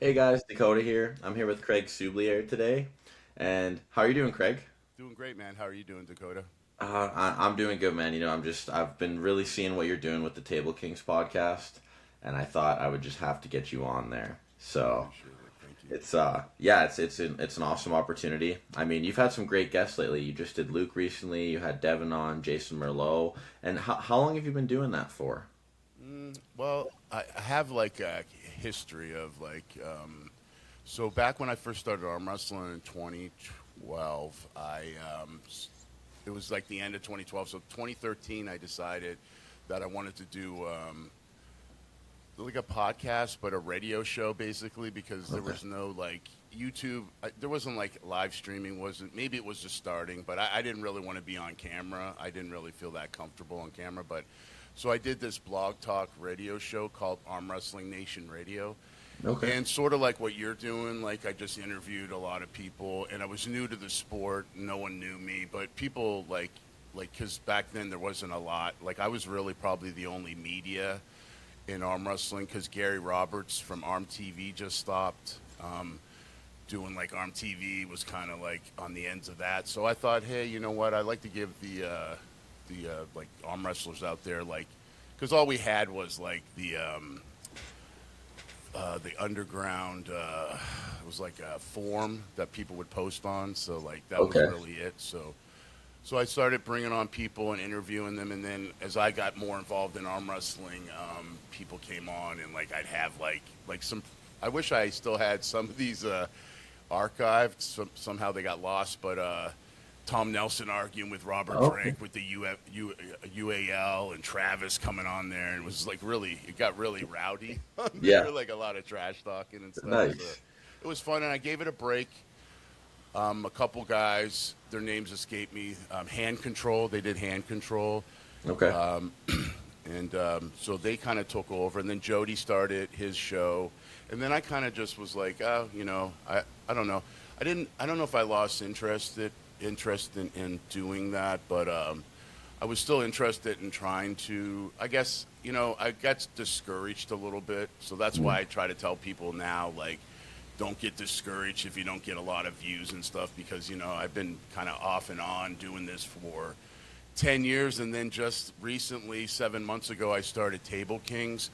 Hey guys, Dakota here. I'm here with Craig Soubliere today. And how are you doing, Craig? Doing great, man. How are you doing, Dakota? I'm doing good, man. I've been really seeing what you're doing with the Table Kings podcast, and I thought I would just have to get you on there. So Appreciate it. Thank you. it's an awesome opportunity. I mean, you've had some great guests lately. You just did Luke recently. You had Devin on, Jason Merlot. And how long have you been doing that for? Well, I have like a history of so back when I first started arm wrestling in 2012, it was like the end of 2012. So 2013, I decided that I wanted to do like a podcast, but a radio show basically because there Okay. was no like YouTube. There wasn't like live streaming. Wasn't maybe it was just starting, but I didn't really want to be on camera. I didn't really feel that comfortable on camera. But so I did this blog talk radio show called Arm Wrestling Nation Radio, Okay. and sort of like what you're doing. Like I just interviewed a lot of people, and I was new to the sport. No one knew me, but people like because back then there wasn't a lot. Like I was really probably the only media in arm wrestling because Gary Roberts from Arm TV just stopped doing like Arm TV was kind of like on the ends of that. So I thought, hey, you know what? I'd like to give the like arm wrestlers out there like because all we had was like the underground it was like a forum that people would post on. So like that was Okay. really it. So I started bringing on people and interviewing them, and then as I got more involved in arm wrestling, people came on, and like I'd have like some. I wish I still had some of these archived. Somehow they got lost, but Tom Nelson arguing with Robert Okay. Frank with the UAL and Travis coming on there, and it was like really it got really rowdy on Yeah. there, like a lot of trash talking and stuff. So Nice. it was fun, and I gave it a break. A couple guys, their names escape me. Hand Control, they did Hand Control, Okay. and so they kind of took over. And then Jody started his show, and then I kind of just was like, oh, I don't know. I don't know if I lost interest in doing that, but I was still interested in trying to. I guess I got discouraged a little bit, so that's Mm. why I try to tell people now, like don't get discouraged if you don't get a lot of views and stuff because I've been kind of off and on doing this for 10 years, and then just recently 7 months ago I started Table Kings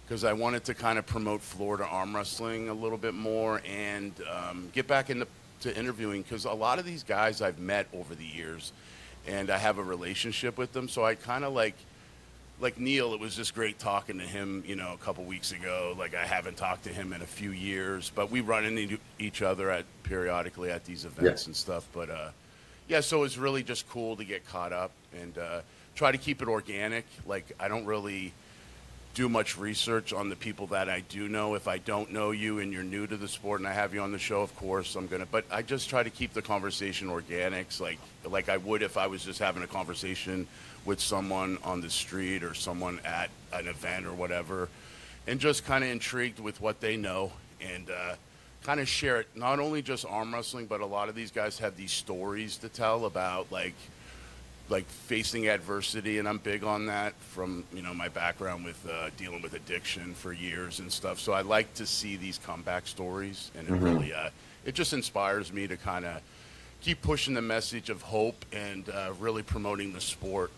because I wanted to kind of promote Florida arm wrestling a little bit more and get back into to interviewing because a lot of these guys I've met over the years and I have a relationship with them, so I kind of like Neil, it was just great talking to him, a couple weeks ago. Like I haven't talked to him in a few years, but we run into each other at periodically at these Yeah. events and stuff. But yeah, so it's really just cool to get caught up and try to keep it organic. Like I don't really do much research on the people that I do know. If I don't know you and you're new to the sport and I have you on the show, of course I'm gonna. But I just try to keep the conversation organic, like I would if I was just having a conversation with someone on the street or someone at an event or whatever, and just kind of intrigued with what they know and kind of share it. Not only just arm wrestling, but a lot of these guys have these stories to tell about like facing adversity, and I'm big on that from my background with dealing with addiction for years and stuff. So I like to see these comeback stories, and it Hmm. really it just inspires me to kind of keep pushing the message of hope and really promoting the sport.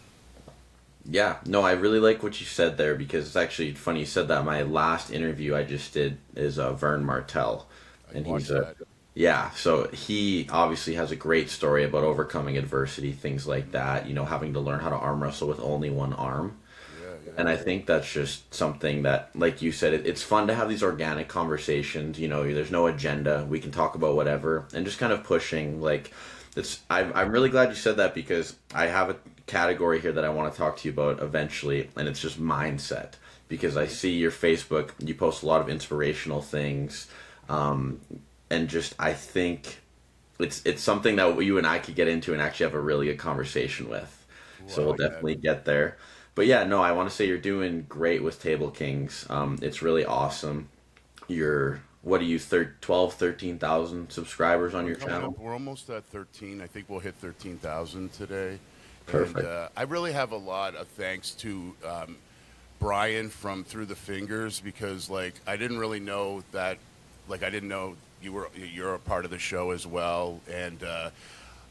Yeah, no, I really like what you said there because it's actually funny you said that. My last interview I just did is Vern Martell, I and he's watched a that. yeah. So he obviously has a great story about overcoming adversity, things like that. Having to learn how to arm wrestle with only one arm, Yeah, yeah, and I think that's just something that, like you said, it's fun to have these organic conversations. There's no agenda. We can talk about whatever, and just kind of pushing like I'm really glad you said that because I have a category here that I want to talk to you about eventually, and it's just mindset. Because I see your Facebook, you post a lot of inspirational things, um, and just I think it's something that you and I could get into and actually have a really good conversation with. cool. I So we'll like that. definitely get there. But yeah, no, I want to say you're doing great with Table Kings. It's really awesome. You're what are you 12, 13,000 subscribers on We're your coming up. channel? We're almost at 13. I think we'll hit 13,000 today. And Perfect. I really have a lot of thanks to Brian from Through the Fingers because like I didn't really know that like I didn't know you're a part of the show as well, and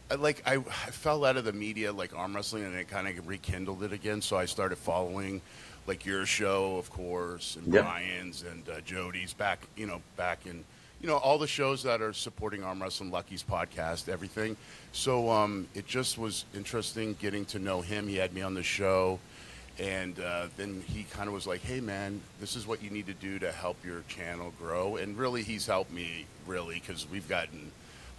I fell out of the media like arm wrestling, and it kind of rekindled it again. So I started following like your show, of course, and Yep. Brian's and Jody's back, back in, all the shows that are supporting arm wrestling, Lucky's podcast, everything. So it just was interesting getting to know him. He had me on the show. And then he kind of was like, hey, man, this is what you need to do to help your channel grow. And really, he's helped me, really, because we've gotten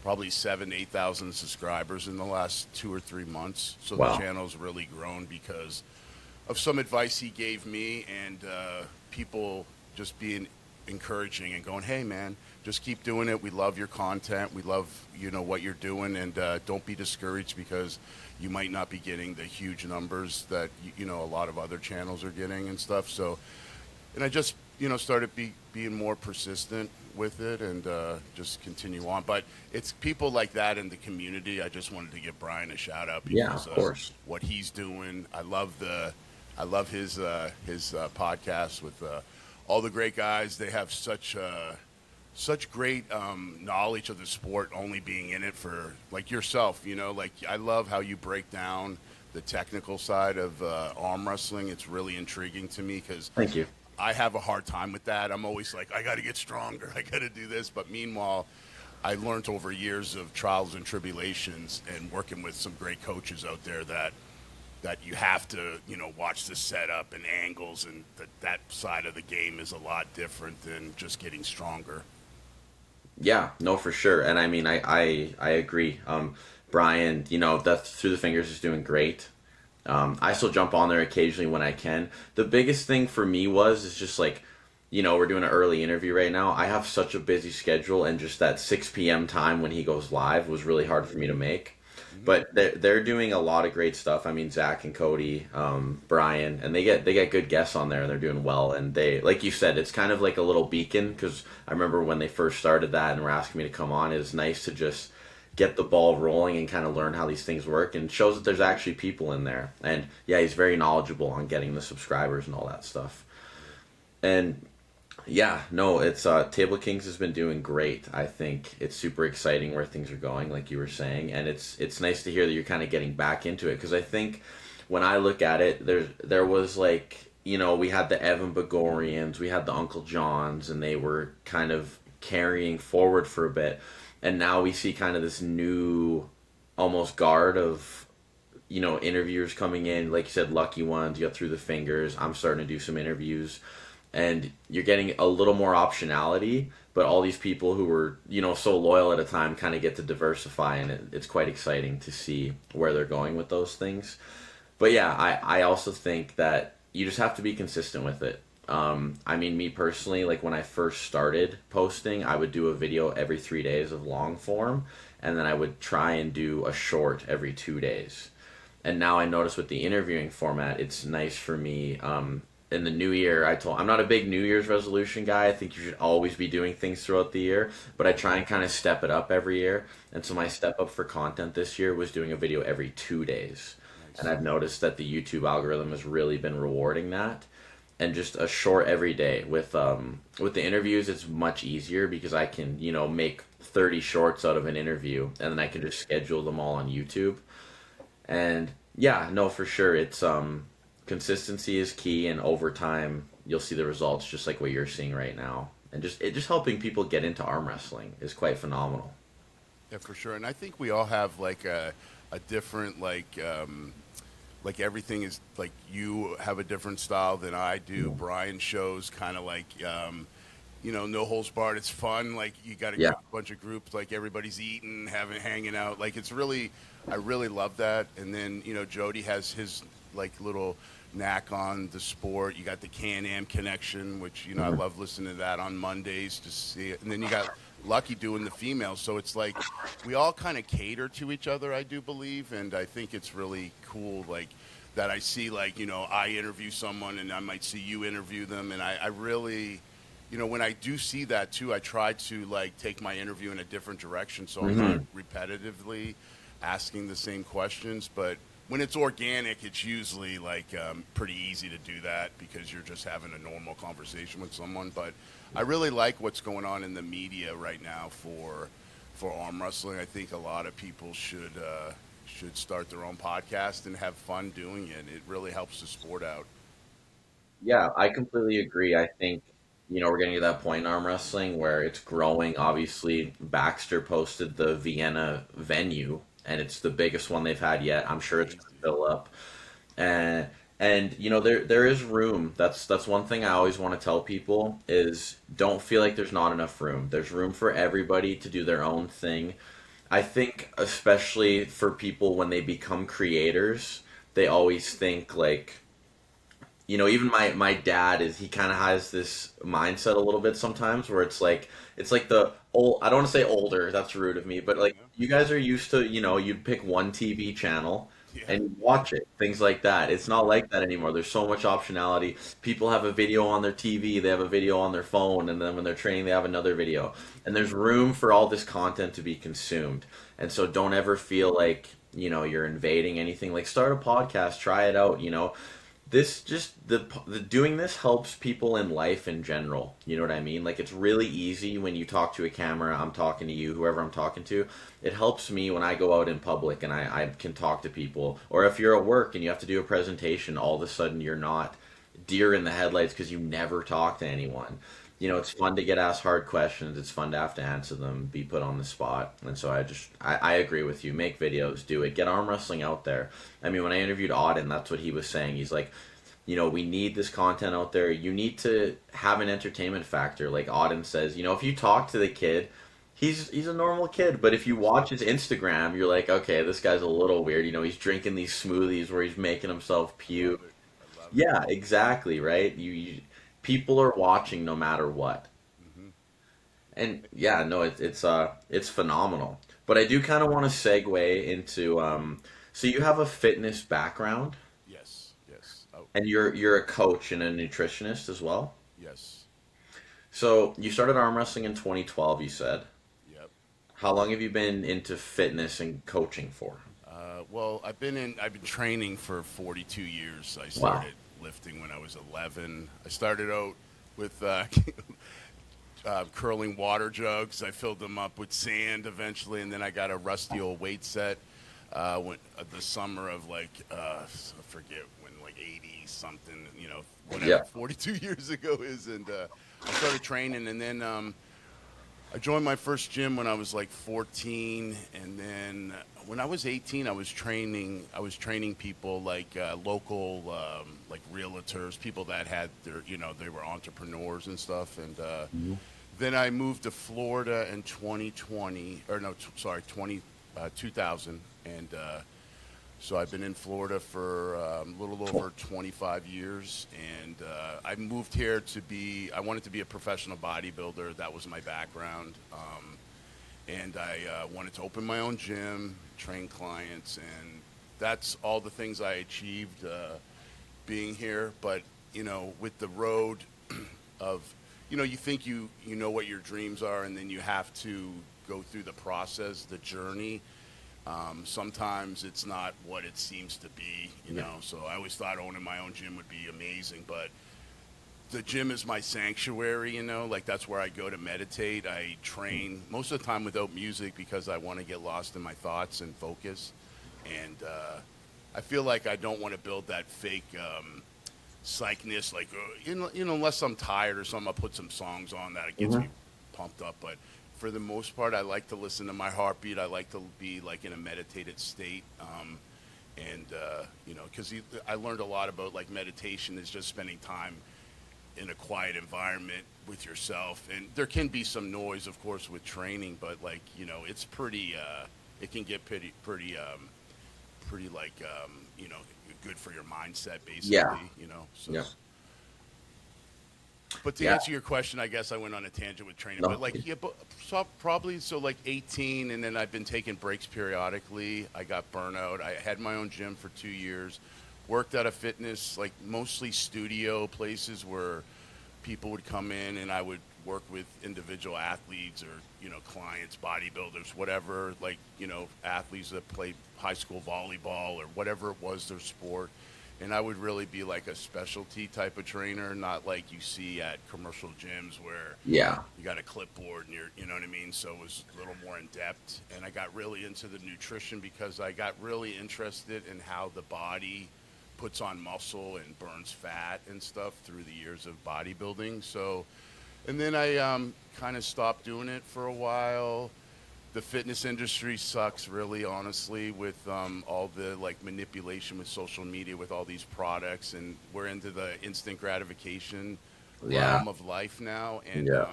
probably 8,000 subscribers in the last 2 or 3 months. So the Wow. channel's really grown because of some advice he gave me and people just being encouraging and going, hey, man, just keep doing it. We love your content. We love, what you're doing. And don't be discouraged because you might not be getting the huge numbers that, a lot of other channels are getting and stuff. So, and I just, started being more persistent with it and just continue on. But it's people like that in the community. I just wanted to give Brian a shout out Yeah, because of course. what he's doing. I love his podcast with all the great guys. They have such great knowledge of the sport, only being in it for like yourself. Like I love how you break down the technical side of arm wrestling. It's really intriguing to me because Thank you. I have a hard time with that. I'm always like, I got to get stronger. I got to do this. But meanwhile, I learned over years of trials and tribulations and working with some great coaches out there that you have to, watch the setup and angles, and that side of the game is a lot different than just getting stronger. Yeah, no, for sure. And I mean, I agree. Brian, that Through the Fingers is doing great. I still jump on there occasionally when I can. The biggest thing for me is just like, we're doing an early interview right now. I have such a busy schedule, and just that 6 p.m. time when he goes live was really hard for me to make. But they're doing a lot of great stuff. I mean, Zach and Cody, Brian, and they get good guests on there, and they're doing well. And they, like you said, it's kind of like a little beacon, because I remember when they first started that and were asking me to come on. It was nice to just get the ball rolling and kind of learn how these things work, and shows that there's actually people in there. And yeah, he's very knowledgeable on getting the subscribers and all that stuff. And yeah, no, it's Table Kings has been doing great. I think it's super exciting where things are going, like you were saying, and it's nice to hear that you're kind of getting back into it, because I think when I look at it, there was like, we had the Evan Bagorians, we had the Uncle Johns, and they were kind of carrying forward for a bit, and now we see kind of this new almost guard of interviewers coming in, like you said, Lucky Ones, you got Through the Fingers. I'm starting to do some interviews, and you're getting a little more optionality, but all these people who were, so loyal at a time kind of get to diversify, and it's quite exciting to see where they're going with those things. But yeah, I also think that you just have to be consistent with it. I mean, me personally, like when I first started posting, I would do a video every 3 days of long form, and then I would try and do a short every 2 days. And now I notice with the interviewing format, it's nice for me. In the new year, I'm not a big New Year's resolution guy. I think you should always be doing things throughout the year, but I try and kind of step it up every year. And so my step up for content this year was doing a video every 2 days. Nice. And I've noticed that the YouTube algorithm has really been rewarding that. And just a short every day with the interviews, it's much easier because I can make 30 shorts out of an interview, and then I can just schedule them all on YouTube. And yeah, no, for sure, it's consistency is key, and over time you'll see the results, just like what you're seeing right now. And just helping people get into arm wrestling is quite phenomenal. Yeah, for sure. And I think we all have like a different like everything is like you have a different style than I do. Mm-hmm. Brian shows kind of like no holds barred. It's fun. Like you got Yeah. a bunch of groups, like everybody's eating, hanging out. Like it's really, I really love that. And then Jody has his like little knack on the sport. You got the Can-Am connection, which I love listening to that on Mondays to see it. And then you got Lucky doing the females. So it's like we all kind of cater to each other, I do believe, and I think it's really cool. Like that, I see like I interview someone, and I might see you interview them, and I really. When I do see that too, I try to like take my interview in a different direction, so I'm not repetitively asking the same questions. But when it's organic, it's usually like pretty easy to do that because you're just having a normal conversation with someone. But I really like what's going on in the media right now for arm wrestling. I think a lot of people should start their own podcast and have fun doing it. It really helps the sport out. Yeah, I completely agree. I think, we're getting to that point in arm wrestling where it's growing. Obviously, Baxter posted the Vienna venue, and it's the biggest one they've had yet. I'm sure it's going to Crazy. fill up. And there is room. That's one thing I always want to tell people is don't feel like there's not enough room. There's room for everybody to do their own thing. I think especially for people when they become creators, they always think like, even my dad is he kind of has this mindset a little bit sometimes where it's like the old, I don't want to say older, that's rude of me, but like Yeah. you guys are used to, you'd pick one TV channel Yeah. and you watch it, things like that. It's not like that anymore. There's so much optionality. People have a video on their TV, they have a video on their phone, and then when they're training, they have another video. And there's room for all this content to be consumed. And so don't ever feel like, you're invading anything. Like start a podcast, try it out. This just the doing this helps people in life in general. You know what I mean? Like it's really easy when you talk to a camera. I'm talking to you, whoever I'm talking to. It helps me when I go out in public and I can talk to people. Or if you're at work and you have to do a presentation, all of a sudden you're not deer in the headlights because you never talk to anyone. It's fun to get asked hard questions. It's fun to have to answer them, be put on the spot. And so I agree with you. Make videos, do it. Get arm wrestling out there. I mean, when I interviewed Auden, that's what he was saying. He's like, we need this content out there. You need to have an entertainment factor. Like Auden says, if you talk to the kid, he's a normal kid. But if you watch his Instagram, you're like, okay, this guy's a little weird. He's drinking these smoothies where he's making himself I love puke. it. I love it. Yeah, exactly, right? People are watching no matter what. Hmm. And yeah, no, it's phenomenal. But I do kind of want to segue into so you have a fitness background Yes. Yes. Oh, and you're a coach and a nutritionist as well. yes. So you started arm wrestling in 2012, you said. Yep. How long have you been into fitness and coaching for? Well, I've been training for 42 years. I Wow. started lifting when I was 11. I started out with curling water jugs. I filled them up with sand eventually, and then I got a rusty old weight set. The summer of I forget when, like 80 something, whatever Yeah. 42 years ago is, and I started training, and then I joined my first gym when I was like 14, and then when I was 18, I was training. I was training people like local, like realtors, people that had their, they were entrepreneurs and stuff. And Mhm. then I moved to Florida in 2020, or no, sorry, 2000, and so I've been in Florida for a little over 25 years, and I moved here I wanted to be a professional bodybuilder. That was my background. And I wanted to open my own gym, train clients, and that's all the things I achieved being here. But, with the road of, you think you know what your dreams are, and then you have to go through the process, the journey. Sometimes it's not what it seems to be, Yeah. So I always thought owning my own gym would be amazing, but the gym is my sanctuary, like that's where I go to meditate. I train most of the time without music because I want to get lost in my thoughts and focus. And I feel like I don't want to build that fake psychness, like, unless I'm tired or something, I'll put some songs on that it gets Hmm. me pumped up. But for the most part, I like to listen to my heartbeat. I like to be like in a meditated state. And because I learned a lot about like meditation is just spending time in a quiet environment with yourself, and there can be some noise of course with training, but like it's pretty it can get pretty like good for your mindset Yeah. basically, so. Yeah. But to Yeah. answer your question, I guess I went on a tangent with training. But No. like, yeah, but so probably so like 18, and then I've been taking breaks periodically. I got burnout. I had my own gym for 2 years. Worked at a fitness, like mostly studio places where people would come in, and I would work with individual athletes or, clients, bodybuilders, whatever, like, athletes that play high school volleyball or whatever it was, their sport. And I would really be like a specialty type of trainer, not like you see at commercial gyms where Yeah. you got a clipboard and you know what I mean? So it was a little more in depth. And I got really into the nutrition because I got really interested in how the body puts on muscle and burns fat and stuff through the years of bodybuilding. So, and then I kind of stopped doing it for a while. The fitness industry sucks, really, honestly, with all the like manipulation with social media, with all these products, and we're into the instant gratification Yeah. realm of life now. And Yeah.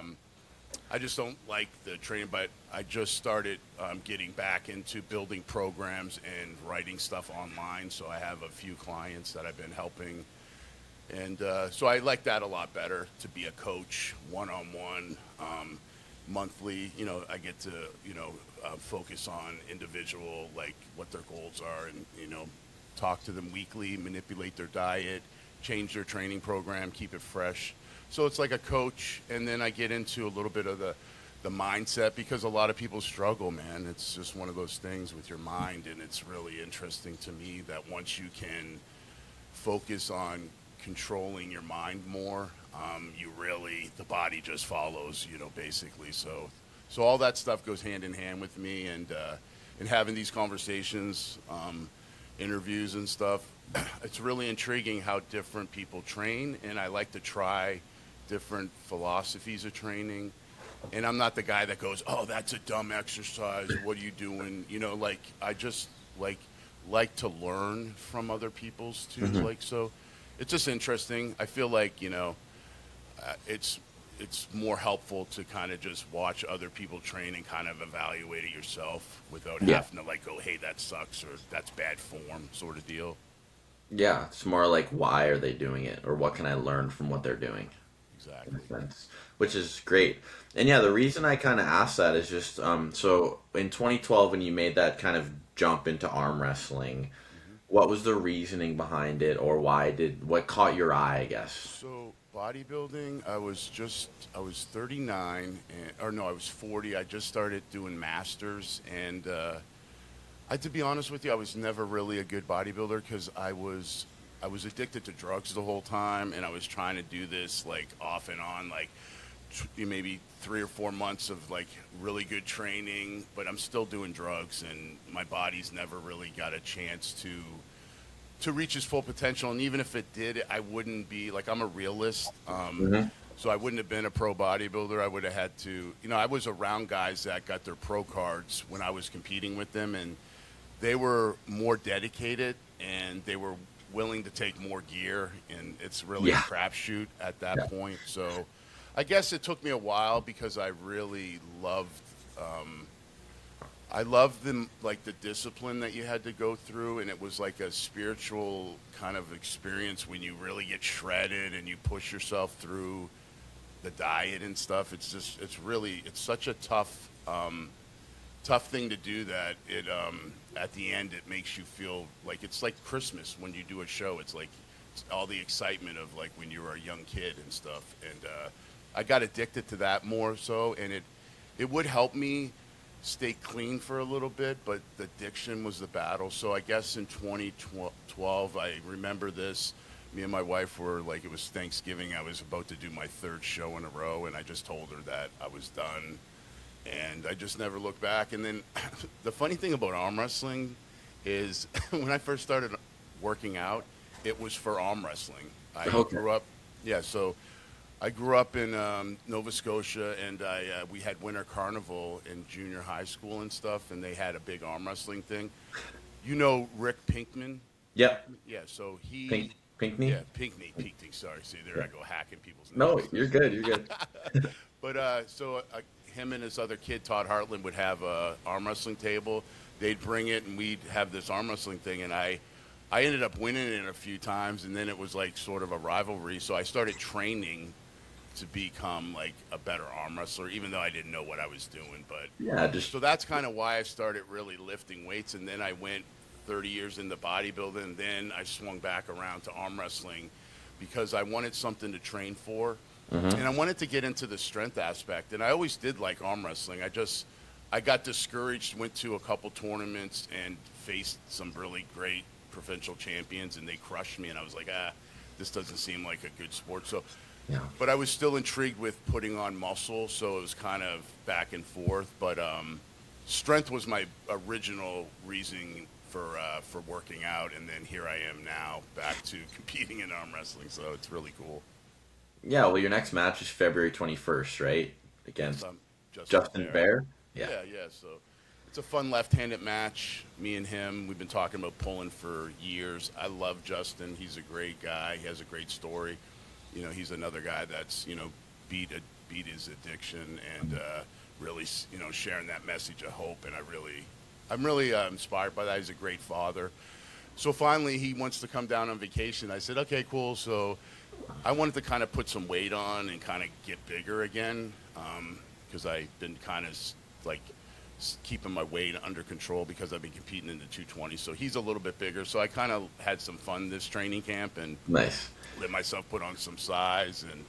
I just don't like the training, but I just started getting back into building programs and writing stuff online. So I have a few clients that I've been helping. And so I like that a lot better, to be a coach one-on-one, monthly. I get to, focus on individual, like what their goals are, and, talk to them weekly, manipulate their diet, change their training program, keep it fresh. So it's like a coach, and then I get into a little bit of the mindset, because a lot of people struggle, man. It's just one of those things with your mind, and it's really interesting to me that once you can focus on controlling your mind more, the body just follows, basically. So all that stuff goes hand in hand with me, and having these conversations, interviews and stuff. It's really intriguing how different people train, and I like to try different philosophies of training. And I'm not the guy that goes, "Oh, that's a dumb exercise. What are you doing?" I just like to learn from other people's too. So it's just interesting. I feel like, it's more helpful to kind of just watch other people train and kind of evaluate it yourself without having to go, "Hey, that sucks," or "That's bad form," sort of deal. Yeah. It's more like, why are they doing it, or what can I learn from what they're doing? In Exactly. a sense, which is great. And yeah, the reason I kind of asked that is just so in 2012 when you made that kind of jump into arm wrestling, hmm what was the reasoning behind it, or what caught your eye, I guess? So bodybuilding, I was 39, or no, I was 40. I just started doing masters, and to be honest with you, I was never really a good bodybuilder because I was addicted to drugs the whole time, and I was trying to do this like off and on, like maybe 3 or 4 months of like really good training, but I'm still doing drugs, and my body's never really got a chance to reach its full potential. And even if it did, I wouldn't be like, I'm a realist. Hmm. So I wouldn't have been a pro bodybuilder. I would have had to, I was around guys that got their pro cards when I was competing with them, and they were more dedicated, and they were willing to take more gear, and it's really a Yeah. crapshoot at that Yeah. point. So I guess it took me a while because I really loved them, like the discipline that you had to go through, and it was like a spiritual kind of experience when you really get shredded and you push yourself through the diet and stuff. It's such a tough thing to do that it at the end it makes you feel like it's like Christmas when you do a show. It's like it's all the excitement of like when you were a young kid and stuff. And I got addicted to that more so, and it would help me stay clean for a little bit, but the addiction was the battle. So I guess in 2012, I remember this. Me and my wife were like, it was Thanksgiving. I was about to do my third show in a row, and I just told her that I was done. And I just never looked back. And then the funny thing about arm wrestling is when I first started working out, it was for arm wrestling. I Okay. grew up, yeah, so I grew up in Nova Scotia, and we had Winter Carnival in junior high school and stuff, and they had a big arm wrestling thing. You know Rick Pinkman? Yep. Yeah, so Pink, Pinkney. yeah, Pinkney, sorry. See, there Yeah. I go hacking people's No, names. you're good. You're good. But him and his other kid, Todd Hartland, would have a arm wrestling table. They'd bring it, and we'd have this arm wrestling thing, and I ended up winning it a few times, and then it was like sort of a rivalry. So I started training to become like a better arm wrestler, even though I didn't know what I was doing. But Yeah. Just so that's kind of why I started really lifting weights, and then I went 30 years into bodybuilding, and then I swung back around to arm wrestling because I wanted something to train for. And I wanted to get into the strength aspect, and I always did like arm wrestling. I got discouraged, went to a couple tournaments, and faced some really great provincial champions, and they crushed me. And I was like, this doesn't seem like a good sport. So, Yeah. but I was still intrigued with putting on muscle, so it was kind of back and forth. But strength was my original reasoning for working out, and then here I am now back to competing in arm wrestling. So it's really cool. Yeah, well, your next match is February 21st, right? Against So, Justin there. Bear? Yeah. Yeah. So it's a fun left-handed match. Me and him, we've been talking about pulling for years. I love Justin. He's a great guy. He has a great story. You know, he's another guy that's, you know, beat his addiction and really, you know, sharing that message of hope. And I'm really inspired by that. He's a great father. So finally, he wants to come down on vacation. I said, okay, cool. So I wanted to kind of put some weight on and kind of get bigger again, because I've been kind of like keeping my weight under control because I've been competing in the 220. So he's a little bit bigger. So I kind of had some fun this training camp and Nice. let myself put on some size. And,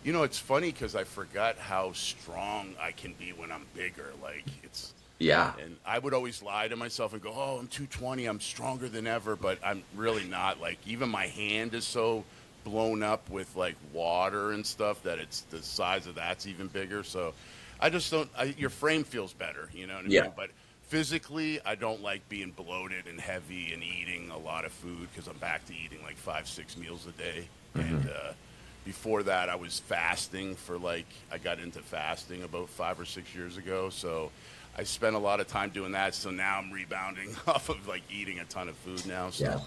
you know, it's funny because I forgot how strong I can be when I'm bigger. Like, it's, Yeah. and I would always lie to myself and go, oh, I'm 220, I'm stronger than ever, but I'm really not. Like, even my hand is so blown up with, like, water and stuff that it's the size of that's even bigger. So I just don't, your frame feels better, you know what I Yeah. mean? But physically, I don't like being bloated and heavy and eating a lot of food because I'm back to eating like 5-6 meals a day. And before that, I was fasting for like, I got into fasting about 5 or 6 years ago. So I spent a lot of time doing that. So now I'm rebounding off of like eating a ton of food now. So Yeah.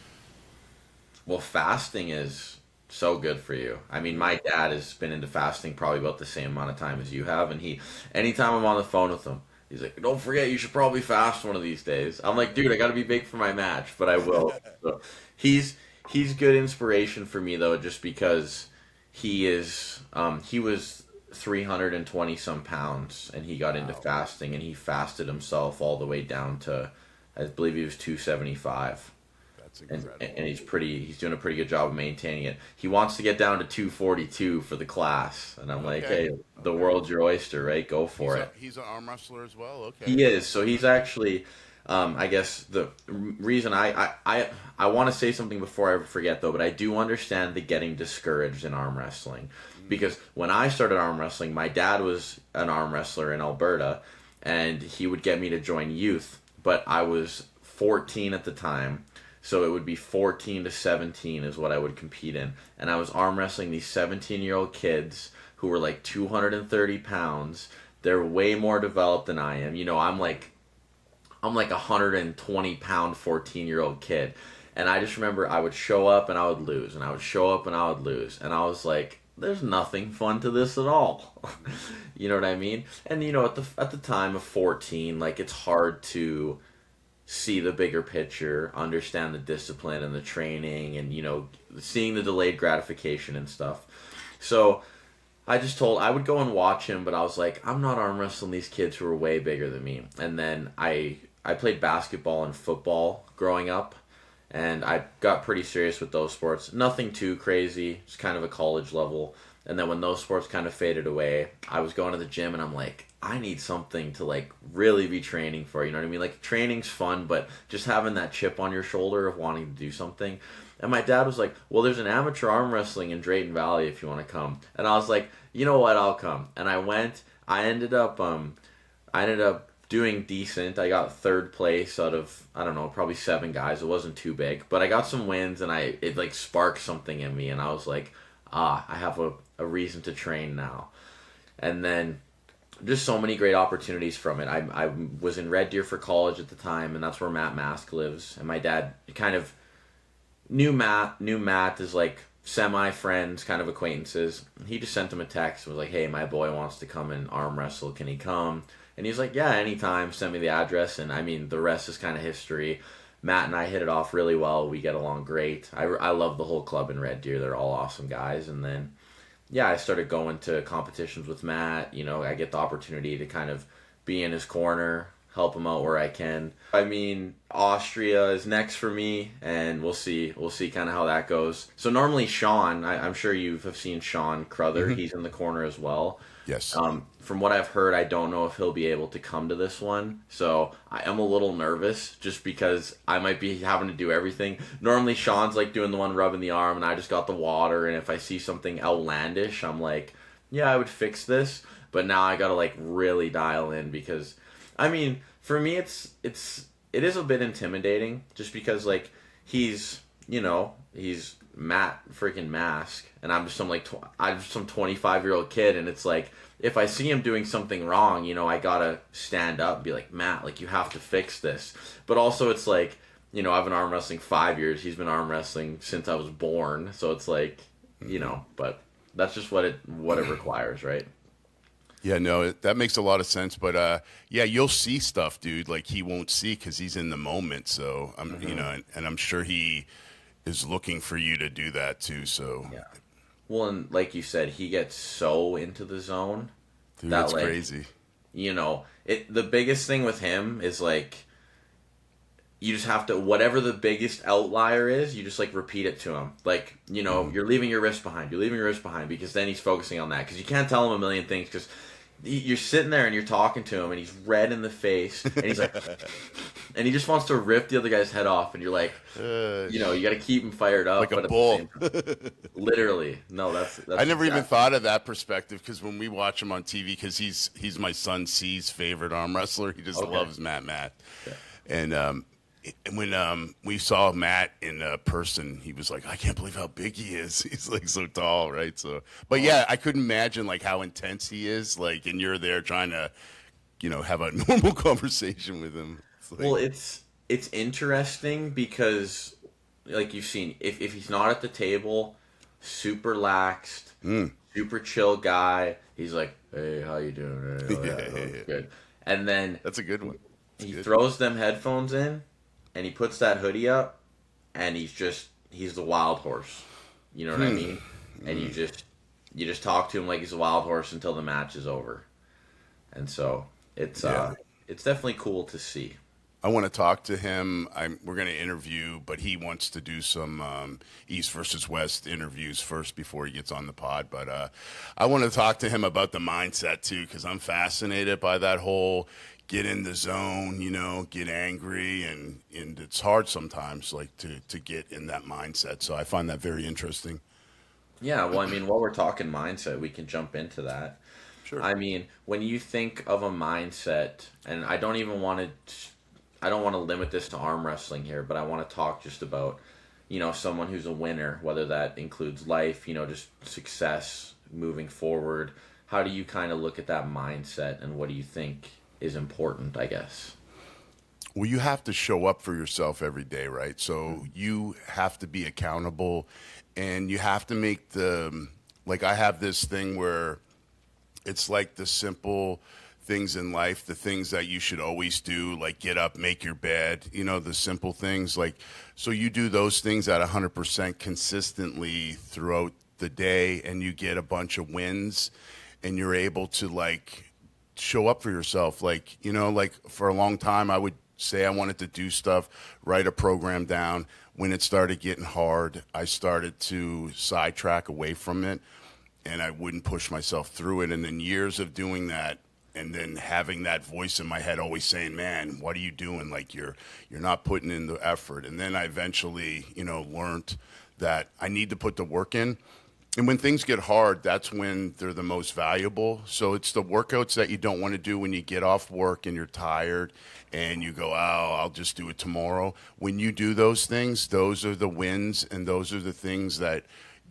Well, fasting is so good for you. I mean, my dad has been into fasting probably about the same amount of time as you have, and anytime I'm on the phone with him, he's like, "Don't forget, you should probably fast one of these days." I'm like, "Dude, I got to be big for my match, but I will." So he's good inspiration for me though, just because he was 320 some pounds, and he got into wow, fasting, and he fasted himself all the way down to, I believe he was 275. that's And incredible. he's doing a pretty good job of maintaining it. He wants to get down to 242 for the class, and I'm like, Okay. hey, the Okay. world's your oyster, right? Go for it. He's an arm wrestler as well. Okay. He is. So he's actually, I guess the reason I want to say something before I forget though, but I do understand the getting discouraged in arm wrestling, because when I started arm wrestling, my dad was an arm wrestler in Alberta, and he would get me to join youth, but I was 14 at the time. So it would be 14 to 17 is what I would compete in. And I was arm wrestling these 17-year-old kids who were like 230 pounds. They're way more developed than I am. You know, I'm like a 120-pound 14-year-old kid. And I just remember I would show up and I would lose, and I would show up and I would lose. And I was like, there's nothing fun to this at all. You know what I mean? And you know, at the time of 14, like, it's hard to see the bigger picture, understand the discipline and the training, and you know, seeing the delayed gratification and stuff. So I would go and watch him, but I was like, I'm not arm wrestling these kids who are way bigger than me. And then I played basketball and football growing up, and I got pretty serious with those sports. Nothing too crazy, just kind of a college level. And then when those sports kind of faded away, I was going to the gym, and I'm like, I need something to like really be training for. You know what I mean? Like, training's fun, but just having that chip on your shoulder of wanting to do something. And my dad was like, well, there's an amateur arm wrestling in Drayton Valley if you want to come. And I was like, you know what, I'll come. And I went. I ended up doing decent. I got third place out of, I don't know, probably 7 guys. It wasn't too big, but I got some wins, and it like sparked something in me, and I was like, I have a reason to train now. And then just so many great opportunities from it. I was in Red Deer for college at the time, and that's where Matt Mask lives. And my dad kind of knew Matt as like semi-friends, kind of acquaintances. He just sent him a text and was like, hey, my boy wants to come and arm wrestle. Can he come? And he's like, yeah, anytime. Send me the address. And I mean, the rest is kind of history. Matt and I hit it off really well. We get along great. I love the whole club in Red Deer. They're all awesome guys. And then, yeah, I started going to competitions with Matt. You know, I get the opportunity to kind of be in his corner. help him out where I can. I mean, Austria is next for me, and we'll see. We'll see kind of how that goes. So normally Sean, I'm sure you have seen Sean Crother. Hmm. He's in the corner as well. Yes. From what I've heard, I don't know if he'll be able to come to this one. So I am a little nervous just because I might be having to do everything. Normally Sean's like doing the one rubbing the arm, and I just got the water. And if I see something outlandish, I'm like, yeah, I would fix this. But now I gotta like really dial in because, I mean, for me it is a bit intimidating just because like he's Matt freaking Mask, and I'm just I'm just some 25-year-old kid, and it's like if I see him doing something wrong, I gotta stand up and be like, Matt, like you have to fix this. But also it's like, I've been arm wrestling 5 years. He's been arm wrestling since I was born, so it's like, but that's just what it requires, right? Yeah, no, that makes a lot of sense. But yeah, you'll see stuff, dude, like he won't see because he's in the moment. So and I'm sure he is looking for you to do that too. So Yeah. Well, and like you said, he gets so into the zone dude, that it's like, crazy. The biggest thing with him is like you just have to, whatever the biggest outlier is, you just like repeat it to him. Like, you're leaving your wrist behind. You're leaving your wrist behind because then he's focusing on that. Because you can't tell him a million things because you're sitting there and you're talking to him and he's red in the face and he's like, and he just wants to rip the other guy's head off. And you're like, you got to keep him fired up. Like a but bull. Literally. No, that's I never even thought of that perspective because when we watch him on TV, because he's my son C's favorite arm wrestler. He just loves Matt. Yeah. And when we saw Matt in person, he was like, I can't believe how big he is. He's like so tall, right? So, but yeah, I couldn't imagine like how intense he is. Like, and you're there trying to, have a normal conversation with him. It's like, well, it's interesting because, like you've seen, if he's not at the table, super laxed, super chill guy. He's like, hey, how you doing? Hey, oh, yeah, good. And then that's a good one. He throws them headphones in, and he puts that hoodie up, and he's the wild horse. You know what I mean? And you just talk to him like he's a wild horse until the match is over. And so it's definitely cool to see. I want to talk to him. We're going to interview, but he wants to do some East versus West interviews first before he gets on the pod. But I want to talk to him about the mindset too, because I'm fascinated by that whole get in the zone, get angry, and it's hard sometimes, like to get in that mindset. So I find that very interesting. Yeah, well, I mean, while we're talking mindset, we can jump into that. Sure. I mean, when you think of a mindset, and I don't want to limit this to arm wrestling here, but I want to talk just about, someone who's a winner, whether that includes life, just success moving forward. How do you kind of look at that mindset, and what do you think is important, I guess? Well, you have to show up for yourself every day, right? So you have to be accountable, and you have to make like I have this thing where it's like the simple things in life, the things that you should always do, like get up, make your bed, the simple things. Like, so you do those things at 100% consistently throughout the day, and you get a bunch of wins, and you're able to like show up for yourself. Like, like for a long time, I would say I wanted to do stuff, write a program down. When it started getting hard, I started to sidetrack away from it, and I wouldn't push myself through it. And then years of doing that, and then having that voice in my head always saying, man, what are you doing? Like you're not putting in the effort. And then I eventually, learned that I need to put the work in. And when things get hard, that's when they're the most valuable. So it's the workouts that you don't want to do when you get off work and you're tired and you go, oh, I'll just do it tomorrow. When you do those things, those are the wins, and those are the things that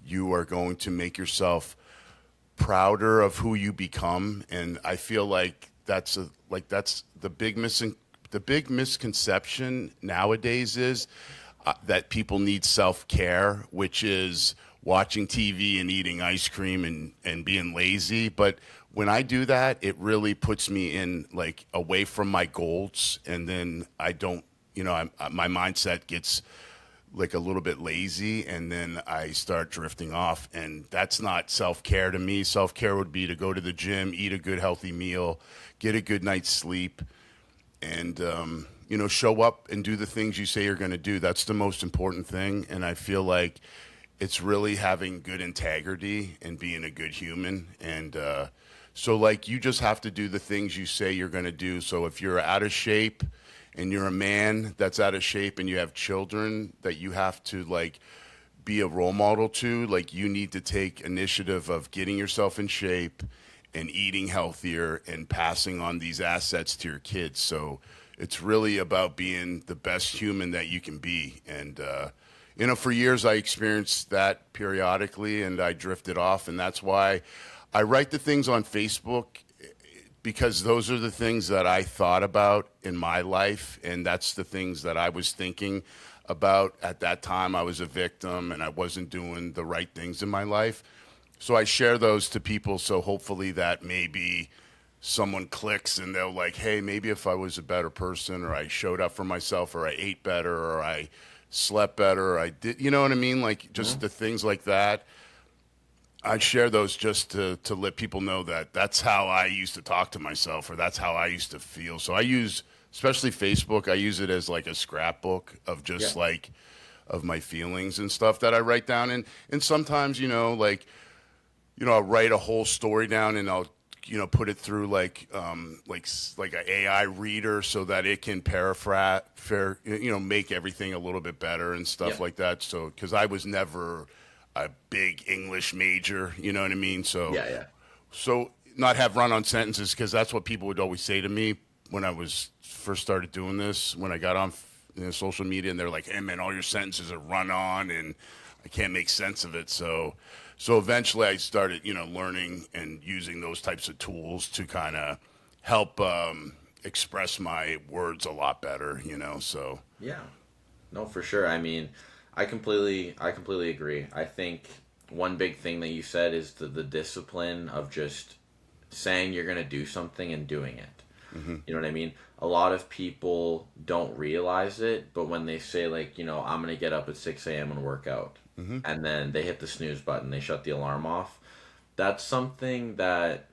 you are going to make yourself prouder of who you become. And I feel like that's the big misconception nowadays is that people need self-care, which is watching TV and eating ice cream and being lazy. But when I do that, it really puts me in like away from my goals, and then I don't, my mindset gets like a little bit lazy, and then I start drifting off, and that's not self-care to me. Self-care would be to go to the gym, eat a good healthy meal, get a good night's sleep, and show up and do the things you say you're going to do. That's the most important thing, and I feel like it's really having good integrity and being a good human. And so like you just have to do the things you say you're going to do. So if you're out of shape and you're a man that's out of shape and you have children that you have to like be a role model to, like you need to take initiative of getting yourself in shape and eating healthier and passing on these assets to your kids. So it's really about being the best human that you can be. And for years I experienced that periodically and I drifted off, and that's why I write the things on Facebook, because those are the things that I thought about in my life, and that's the things that I was thinking about at that time. I was a victim and I wasn't doing the right things in my life. So I share those to people, so hopefully that maybe someone clicks and they'll like, hey, maybe if I was a better person, or I showed up for myself, or I ate better, or I slept better, or I did, you know what I mean? Like just the things like that. I share those just to let people know that that's how I used to talk to myself, or that's how I used to feel. So I use, especially Facebook, I use it as like a scrapbook of just like, of my feelings and stuff that I write down. And sometimes, I'll write a whole story down and I'll, put it through like an AI reader so that it can paraphrase, make everything a little bit better and stuff like that. So, because I was never a big English major, you know what I mean? So, so not have run-on sentences, because that's what people would always say to me when I was first started doing this, when I got on social media, and they're like, hey man, all your sentences are run-on and I can't make sense of it. So eventually I started, learning and using those types of tools to kind of help express my words a lot better, so. Yeah. No, for sure. I mean, I completely agree. I think one big thing that you said is the discipline of just saying you're going to do something and doing it. Mm-hmm. You know what I mean? A lot of people don't realize it, but when they say like, I'm going to get up at 6 a.m. and work out, and then they hit the snooze button, they shut the alarm off, that's something that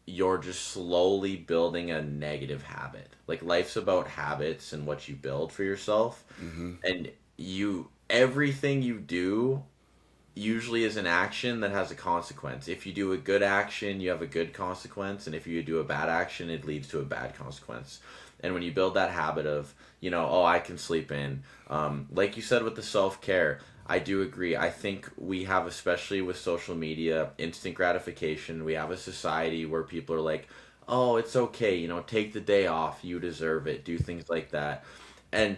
you're just slowly building a negative habit. Like life's about habits and what you build for yourself. And everything you do usually is an action that has a consequence. If you do a good action, you have a good consequence, and if you do a bad action, it leads to a bad consequence. And when you build that habit of, I can sleep in, like you said with the self-care, I do agree. I think we have, especially with social media, instant gratification. We have a society where people are like, oh, it's okay, take the day off, you deserve it, do things like that. And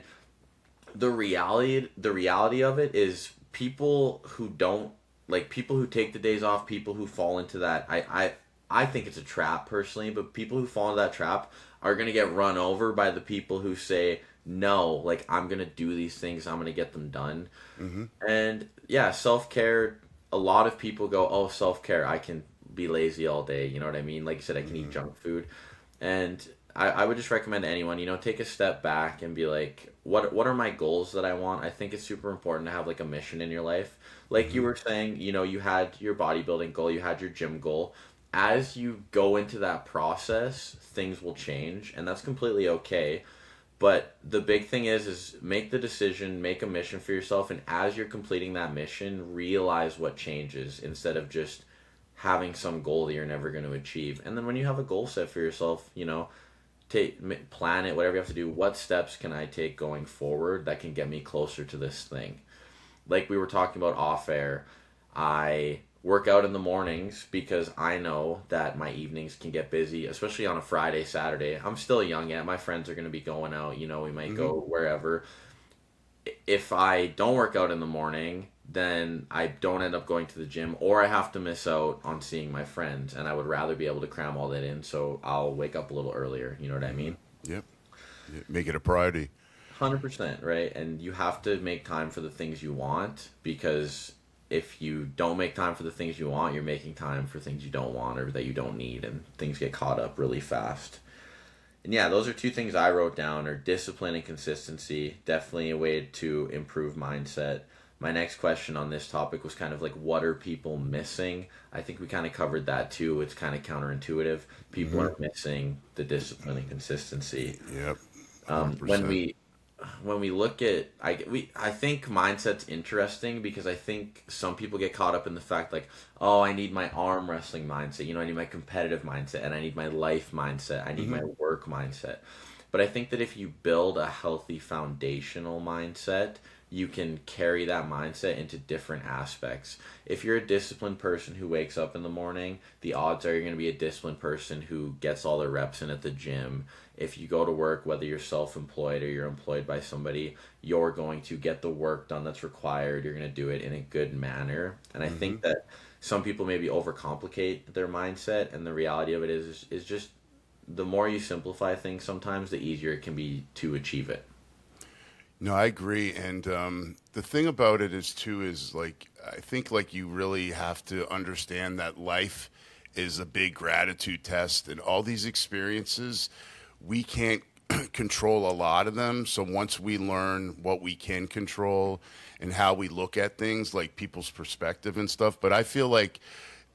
the reality of it is people who don't, like people who take the days off, people who fall into that, I think it's a trap personally, but people who fall into that trap are going to get run over by the people who say, no, like I'm going to do these things, I'm going to get them done. And yeah, self-care, a lot of people go, oh, self-care, I can be lazy all day, you know what I mean? Like you said, I can eat junk food. And I would just recommend to anyone, take a step back and be like, what are my goals that I want? I think it's super important to have like a mission in your life. Like you were saying, you had your bodybuilding goal, you had your gym goal. As you go into that process, things will change, and that's completely okay. But the big thing is make the decision, make a mission for yourself, and as you're completing that mission, realize what changes instead of just having some goal that you're never going to achieve. And then when you have a goal set for yourself, plan it, whatever you have to do. What steps can I take going forward that can get me closer to this thing? Like we were talking about off air, I work out in the mornings because I know that my evenings can get busy, especially on a Friday, Saturday. I'm still young yet. My friends are going to be going out. We might go wherever. If I don't work out in the morning, then I don't end up going to the gym, or I have to miss out on seeing my friends, and I would rather be able to cram all that in, so I'll wake up a little earlier. You know what I mean? Yep. Make it a priority. 100%, right? And you have to make time for the things you want, because if you don't make time for the things you want, you're making time for things you don't want or that you don't need, and things get caught up really fast. And yeah, those are two things I wrote down, are discipline and consistency. Definitely a way to improve mindset. My next question on this topic was kind of like, what are people missing? I think we kind of covered that too. It's kind of counterintuitive. People are missing the discipline and consistency. Yep. When 100%. we look at I think mindset's interesting because I think some people get caught up in the fact like, oh, I need my arm wrestling mindset, I need my competitive mindset, and I need my life mindset, I need my Hmm. work mindset. But I think that if you build a healthy foundational mindset, you can carry that mindset into different aspects. If you're a disciplined person who wakes up in the morning, the odds are you're going to be a disciplined person who gets all their reps in at the gym. If you go to work, whether you're self-employed or you're employed by somebody, you're going to get the work done that's required. You're going to do it in a good manner. And I Hmm. think that some people maybe overcomplicate their mindset, and the reality of it is just the more you simplify things, sometimes the easier it can be to achieve it. No, I agree. And the thing about it is too is like I think like you really have to understand that life is a big gratitude test, and all these experiences we can't control a lot of them. So once we learn what we can control and how we look at things, like people's perspective and stuff, but I feel like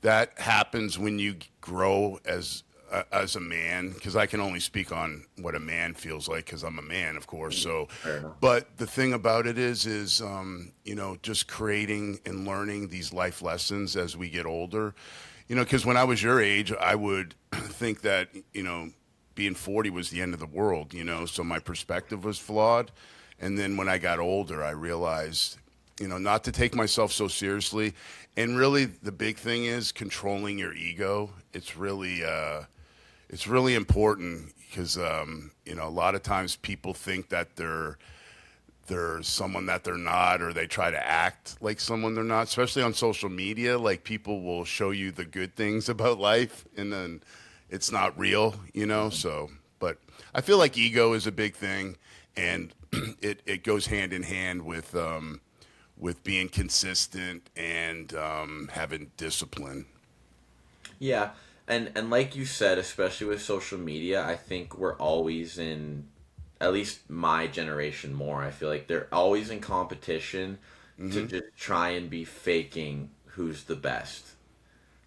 that happens when you grow as a man, because I can only speak on what a man feels like because I'm a man, of course. So, Fair enough. but the thing about it is just creating and learning these life lessons as we get older. Because when I was your age, I would think that being 40 was the end of the world. So my perspective was flawed. And then when I got older, I realized, not to take myself so seriously. And really, the big thing is controlling your ego. It's really important because a lot of times people think that they're someone that they're not, or they try to act like someone they're not, especially on social media. Like, people will show you the good things about life and then it's not real. So, but I feel like ego is a big thing, and it goes hand in hand with being consistent and having discipline. Yeah, and like you said, especially with social media, I think we're always in, at least my generation more. I feel like they're always in competition to Hmm. just try and be faking who's the best.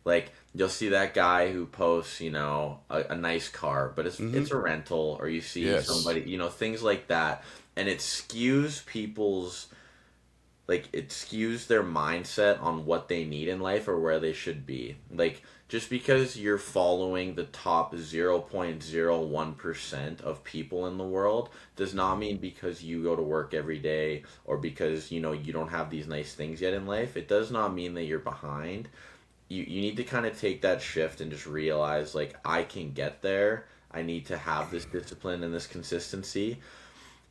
Like, you'll see that guy who posts, a nice car, but it's Hmm. a rental, or you see Yes. somebody, things like that, and it skews their mindset on what they need in life or where they should be. Like, just because you're following the top 0.01% of people in the world does not mean because you go to work every day, or because you don't have these nice things yet in life, it does not mean that you're behind. You need to kind of take that shift and just realize, like, I can get there. I need to have this discipline and this consistency.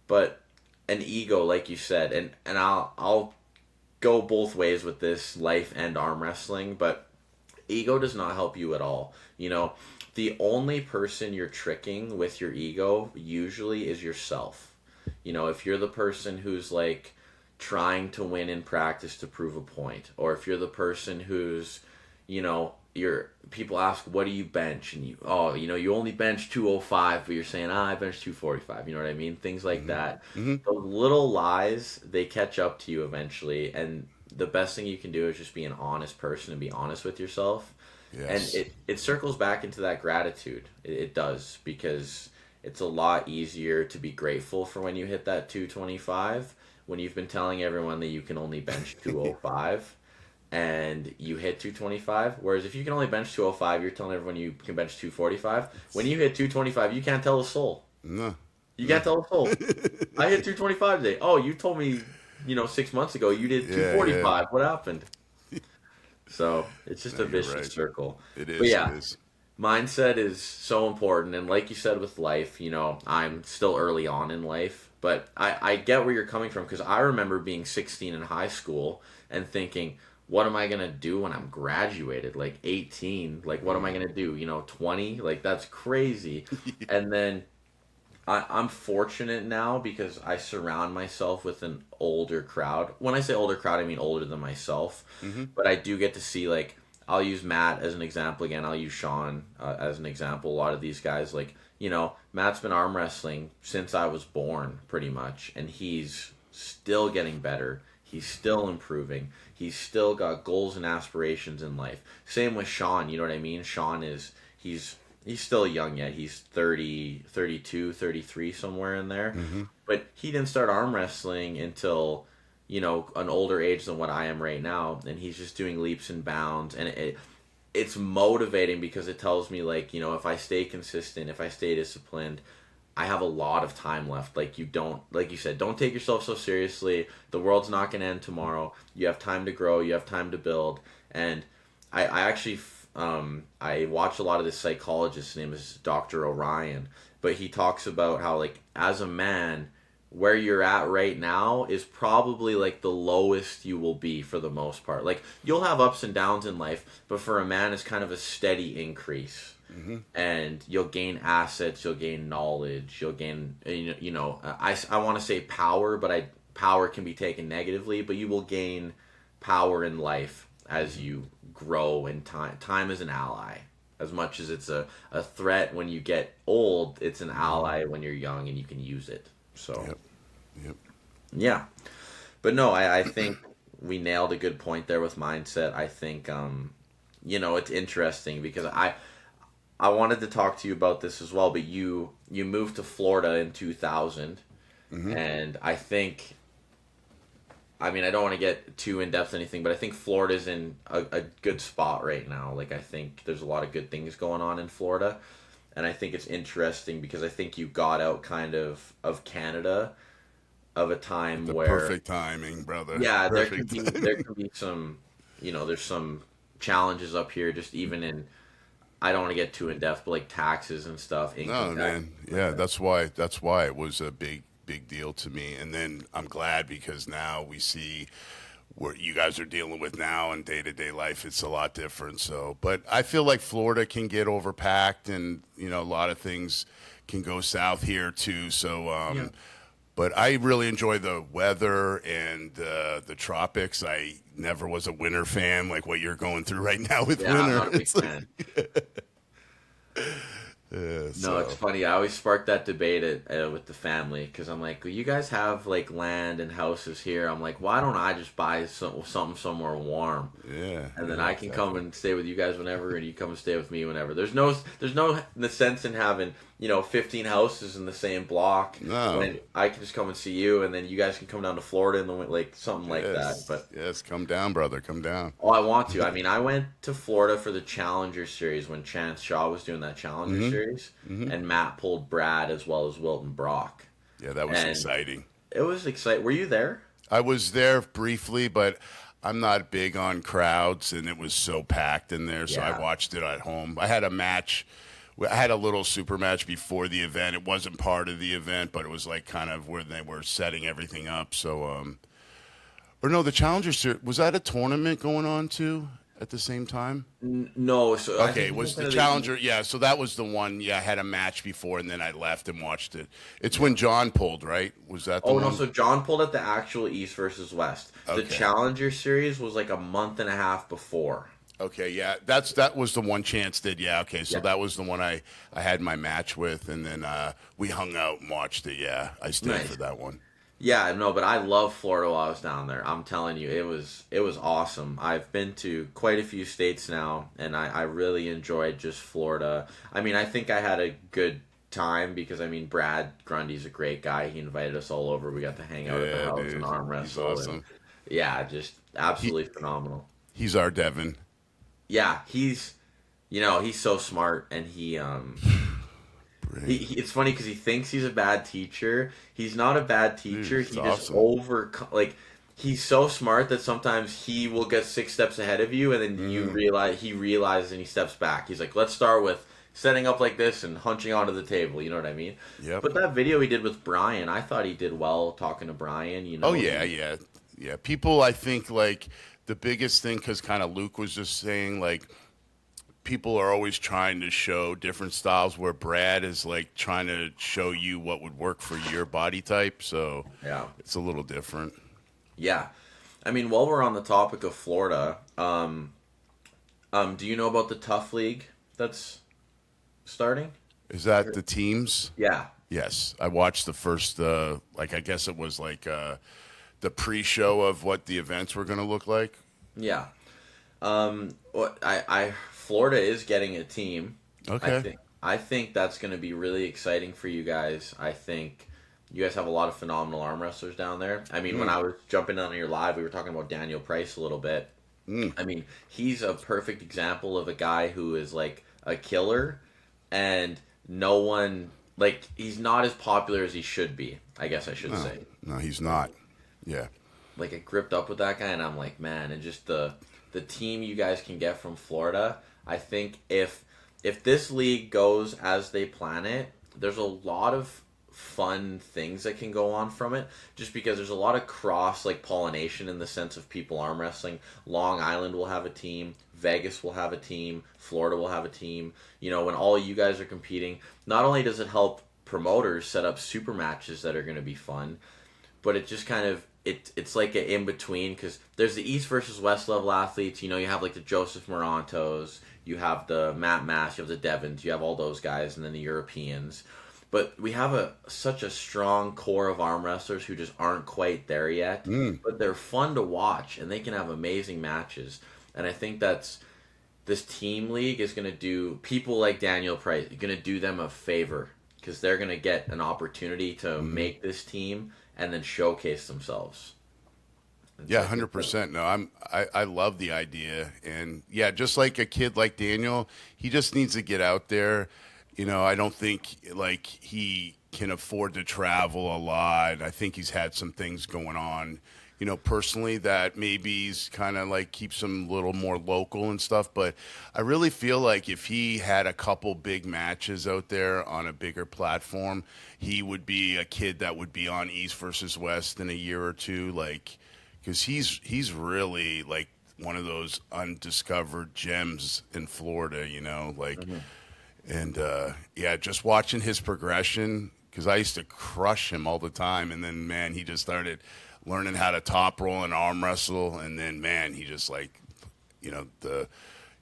But an ego, like you said, and I'll go both ways with this, life and arm wrestling, but ego does not help you at all. The only person you're tricking with your ego usually is yourself. If you're the person who's like trying to win in practice to prove a point, or if you're the person who's, you're people ask, what do you bench, and you only bench 205, but you're saying, I bench 245. You know what I mean? Things like Hmm. that. Hmm. Those little lies, they catch up to you eventually, and the best thing you can do is just be an honest person and be honest with yourself. And Yes. it circles back into that gratitude. It does, because it's a lot easier to be grateful for when you hit that 225, when you've been telling everyone that you can only bench 205 and you hit 225. Whereas if you can only bench 205, you're telling everyone you can bench 245. When you hit 225, you can't tell a soul. No. You No. can't tell a soul. I hit 225 today. Oh, you told me, 6 months ago you did Yeah. Yeah. 245. What happened? So it's just No, a you're vicious right. circle. It But is. It yeah, is. mindset is so important. And like you said with life, I'm still early on in life, but I get where you're coming from, because I remember being 16 in high school and thinking, what am I going to do when I'm graduated? Like 18, like what am I Mm. going to do? 20? Like that's crazy. And then I'm fortunate now because I surround myself with an older crowd. When I say older crowd, I mean older than myself. Hmm. But I do get to see, like, I'll use Matt as an example again. I'll use Sean as an example. A lot of these guys, like, Matt's been arm wrestling since I was born, pretty much. And he's still getting better. He's still improving. He's still got goals and aspirations in life. Same with Sean, you know what I mean? He's he's still young yet. He's 30, 32, 33, somewhere in there. Mm-hmm. But he didn't start arm wrestling until, an older age than what I am right now. And he's just doing leaps and bounds. And it's motivating because it tells me, like, if I stay consistent, if I stay disciplined, I have a lot of time left. Like, like you said, don't take yourself so seriously. The world's not going to end tomorrow. You have time to grow. You have time to build. And I actually, I watch a lot of this psychologist. His name is Dr. Orion. But he talks about how, like, as a man, where you're at right now is probably like the lowest you will be for the most part. Like, you'll have ups and downs in life, but for a man, it's kind of a steady increase. Mm-hmm. And you'll gain assets, you'll gain knowledge, you'll gain, I want to say power, but power can be taken negatively, but you will gain power in life as you grow in time. Time is an ally. As much as it's a threat when you get old, it's an ally when you're young and you can use it. So, Yep. Yeah. But no, I think we nailed a good point there with mindset. I think, it's interesting because I wanted to talk to you about this as well, but you moved to Florida in 2000, mm-hmm. and I think, I don't want to get too in-depth anything, but I think Florida's in a good spot right now. Like, I think there's a lot of good things going on in Florida, and I think it's interesting because I think you got out kind of Canada of a time where... Perfect timing, brother. Yeah, there can be some, there's some challenges up here, just even in... I don't want to get too in depth, but like taxes and stuff. No, man. Yeah, that's why it was a big deal to me. And then I'm glad because now we see what you guys are dealing with now in day-to-day life. It's a lot different. So, but I feel like Florida can get overpacked, and a lot of things can go south here too. So, yeah. But I really enjoy the weather and the tropics. I never was a winter fan, like what you're going through right now with winter. I'm not a big fan. No, it's funny. I always spark that debate with the family because I'm like, well, you guys have like land and houses here. I'm like, why don't I just buy something somewhere warm? Yeah. And then I can come and stay with you guys whenever, and you come and stay with me whenever. There's no sense in having 15 houses in the same block. No. When I can just come and see you, and then you guys can come down to Florida and like something like that. But yes, come down, brother, come down. Oh, I want to. I went to Florida for the Challenger Series when Chance Shaw was doing that Challenger mm-hmm. Series, mm-hmm. and Matt pulled Brad as well as Wilton Brock. Yeah, that was exciting. It was exciting. Were you there? I was there briefly, but I'm not big on crowds, and it was so packed in there, so I watched it at home. I had a match. I had a little super match before the event. It wasn't part of the event, but it was like kind of where they were setting everything up. So, or no, the Challenger Series, was that a tournament going on too at the same time? No. So okay, it was the Challenger. Yeah, so that was the one. Yeah, I had a match before, and then I left and watched it. It's when John pulled, right? Was that the one? No, so John pulled at the actual East versus West. Okay. The Challenger Series was like a month and a half before. Okay, yeah, that was the one Chance did. Yeah, okay, so that was the one I had my match with, and then we hung out and watched it. Yeah, I stayed for that one. Yeah, no, but I love Florida while I was down there. I'm telling you, it was awesome. I've been to quite a few states now, and I really enjoyed just Florida. I think I had a good time because Brad Grundy's a great guy. He invited us all over. We got to hang out at the house and arm wrestle. He's awesome. Yeah, just absolutely phenomenal. He's our Devin. Yeah, he's so smart, and he it's funny because he thinks he's a bad teacher. He's not a bad teacher. He just he's so smart that sometimes he will get 6 steps ahead of you, and then he realizes and he steps back. He's like, let's start with setting up like this and hunching onto the table. You know what I mean? Yeah. But that video he did with Brian, I thought he did well talking to Brian. Oh yeah. People, I think like. The biggest thing, because kind of Luke was just saying, like, people are always trying to show different styles where Brad is, like, trying to show you what would work for your body type. So, yeah, it's a little different. Yeah. While we're on the topic of Florida, do you know about the Tough League that's starting? Is that the teams? Yeah. Yes. I watched the first, I guess it was, like, the pre-show of what the events were going to look like. Yeah. Florida is getting a team. Okay. I think that's going to be really exciting for you guys. I think you guys have a lot of phenomenal arm wrestlers down there. I mean, when Mm, I was jumping on your live, we were talking about Daniel Price a little bit. mm. I mean, he's a perfect example of a guy who is like a killer, and no one like he's not as popular as he should be. I guess I should No, say. no, he's Like, not. Yeah. like I gripped up with that guy, and I'm like, man, and just the team you guys can get from Florida. I think if this league goes as they plan it, there's a lot of fun things that can go on from it. Just because there's a lot of cross like pollination in the sense of people arm wrestling. Long Island will have a team. Vegas will have a team. Florida will have a team. You know, when all you guys are competing, not only does it help promoters set up super matches that are going to be fun, but it just kind of it's like an in between because there's the East versus West level athletes. You know, you have like the Joseph Morantos, you have the Matt Mass, you have the Devons, you have all those guys, and then the Europeans. But we have such a strong core of arm wrestlers who just aren't quite there yet. Mm. But they're fun to watch, and they can have amazing matches. And I think that's this team league is going to do people like Daniel Price going to do them a favor because they're going to get an opportunity to make this team and then showcase themselves. And so Yeah, I think 100%. No, I love the idea. And yeah, just like a kid like Daniel, he just needs to get out there. You know, I don't think like he can afford to travel a lot. I think he's had some things going on, you know, personally that maybe he's kind of like keeps him a little more local and stuff. But I really feel like if he had a couple big matches out there on a bigger platform, he would be a kid that would be on East versus West in a year or two. Like, because he's really like one of those undiscovered gems in Florida, you know, like, Mhm. and yeah, just watching his progression because I used to crush him all the time, and then man, he just started learning how to top roll and arm wrestle, and then man, he just like, you know,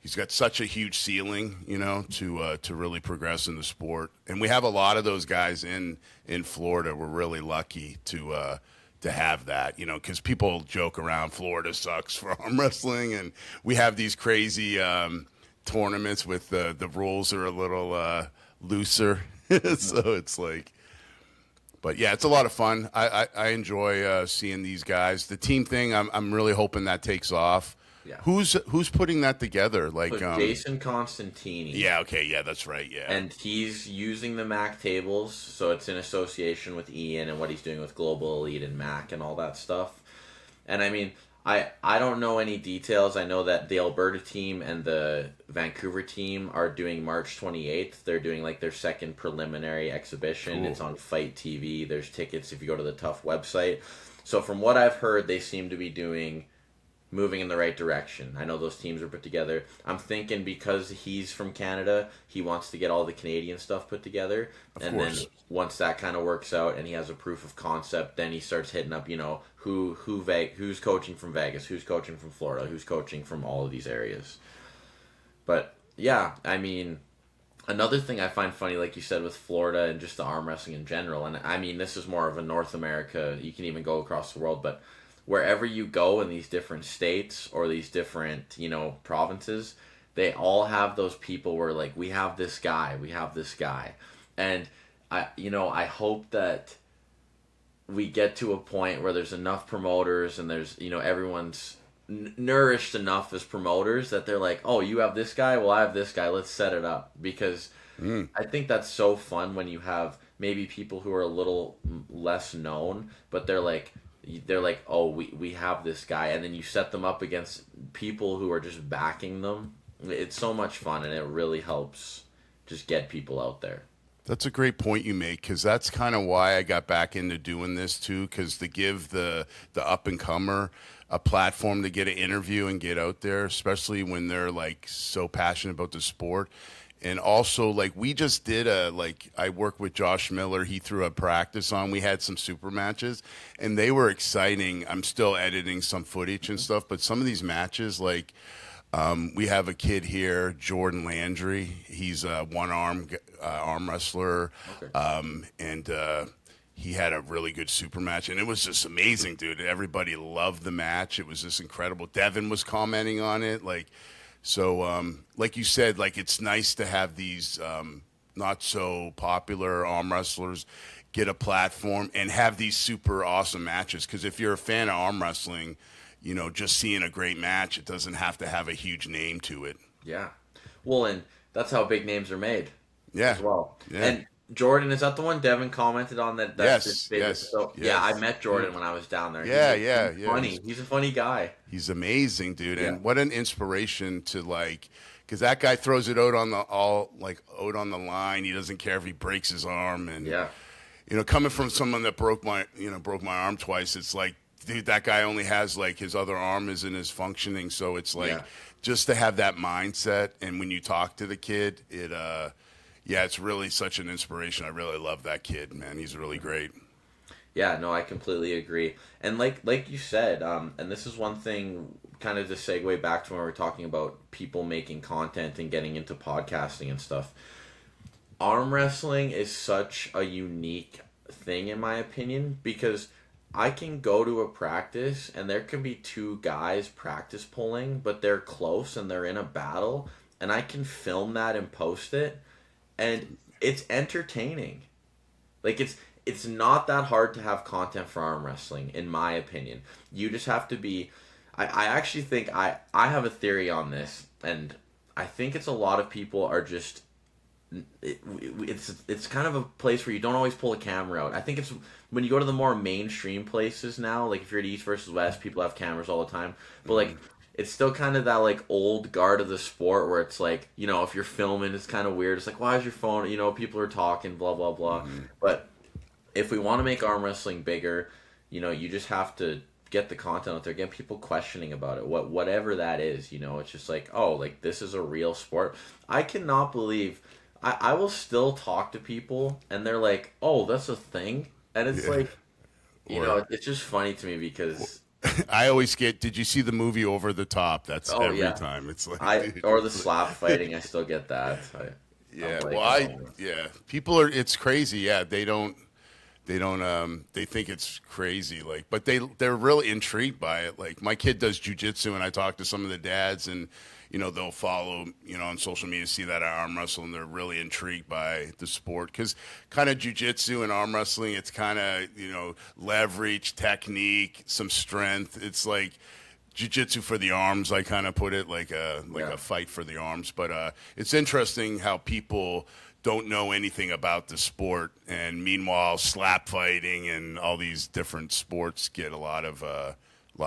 he's got such a huge ceiling, you know, to really progress in the sport, and we have a lot of those guys in Florida. We're really lucky to have that, you know, because people joke around Florida sucks for arm wrestling, and we have these crazy tournaments with the rules are a little looser, so it's like, but yeah, it's a lot of fun. I enjoy seeing these guys. The team thing, I'm really hoping that takes off. Yeah. Who's putting that together? Like, So Jason Constantini. yeah, okay, yeah, that's right, yeah. And he's using the MAC tables, so it's in association with Ian and what he's doing with Global Elite and MAC and all that stuff. And I mean, I don't know any details. I know that the Alberta team and the Vancouver team are doing March 28th. They're doing like their second preliminary exhibition. Cool. It's on Fight TV. There's tickets if you go to the Tough website. So from what I've heard, they seem to be moving in the right direction. I know those teams are put together. I'm thinking because he's from Canada, he wants to get all the Canadian stuff put together. And course. then once that kind of works out and he has a proof of concept, then he starts hitting up, you know, who's coaching from Vegas, who's coaching from Florida, who's coaching from all of these areas. But yeah, I mean, another thing I find funny, like you said, with Florida and just the arm wrestling in general, and I mean, this is more of a North America, you can even go across the world, but wherever you go in these different states or these different, you know, provinces, they all have those people where like we have this guy. And I hope that we get to a point where there's enough promoters and there's, you know, everyone's nourished enough as promoters that they're like, "Oh, you have this guy, well I have this guy, let's set it up." Because I think that's so fun when you have maybe people who are a little less known, but they're like, oh, we have this guy, and then you set them up against people who are just backing them. It's so much fun, and it really helps just get people out there. That's a great point you make because that's kind of why I got back into doing this too. Because to give the up and comer a platform to get an interview and get out there, especially when they're like so passionate about the sport. And also, like, we just did I work with Josh Miller. He threw a practice on. We had some super matches, and they were exciting. I'm still editing some footage and stuff, but some of these matches, like, we have a kid here, Jordan Landry. He's a one-arm arm wrestler, Okay. and he had a really good super match, and it was just amazing, dude. Everybody loved the match. It was just incredible. Devin was commenting on it, like. So, like you said, like it's nice to have these not so popular arm wrestlers get a platform and have these super awesome matches. Because if you're a fan of arm wrestling, just seeing a great match, it doesn't have to have a huge name to it. Yeah. Well, and that's how big names are made Yeah. as well. Yeah. And Jordan, is that the one Devin commented on that's Yes, his favorite? yes, So, yes. yeah, I met Jordan when I was down there. He's Funny. He's a funny guy. He's amazing, dude. Yeah. And what an inspiration to because that guy throws it out on the line. He doesn't care if he breaks his arm. And, Yeah. Coming from someone that broke my arm twice, it's like, dude, that guy only has his other arm isn't as functioning. So it's just to have that mindset. And when you talk to the kid, it's really such an inspiration. I really love that kid, man. He's really great. Yeah, no, I completely agree. And like you said, and this is one thing, kind of to segue back to when we were talking about people making content and getting into podcasting and stuff. Arm wrestling is such a unique thing, in my opinion, because I can go to a practice and there can be two guys practice pulling, but they're close and they're in a battle, and I can film that and post it, and it's entertaining. Like, it's not that hard to have content for arm wrestling, in my opinion. You just have to be... I actually think I have a theory on this, and I think it's a lot of people are just... It's kind of a place where you don't always pull a camera out. I think it's when you go to the more mainstream places now, like if you're at East versus West, people have cameras all the time. But it's still kind of that old guard of the sport where it's if you're filming, it's kind of weird. It's like, why is your phone? People are talking, blah blah blah. Mm-hmm. But if we want to make arm wrestling bigger, you just have to get the content out there, get people questioning about it, whatever that is. It's just this is a real sport. I cannot believe. I will still talk to people and they're like, oh, that's a thing. And it's it's just funny to me because I always did you see the movie Over the Top? That's every time. It's or the slap fighting. I still get that. People are, it's crazy. Yeah. They think it's crazy. But they're really intrigued by it. My kid does jujitsu and I talk to some of the dads and, they'll follow, on social media, see that I arm wrestle, and they're really intrigued by the sport. Because kind of jiu-jitsu and arm wrestling, it's kind of, leverage, technique, some strength. It's like jiu-jitsu for the arms, I kind of put it, a fight for the arms. But it's interesting how people don't know anything about the sport, and meanwhile, slap fighting and all these different sports get a lot of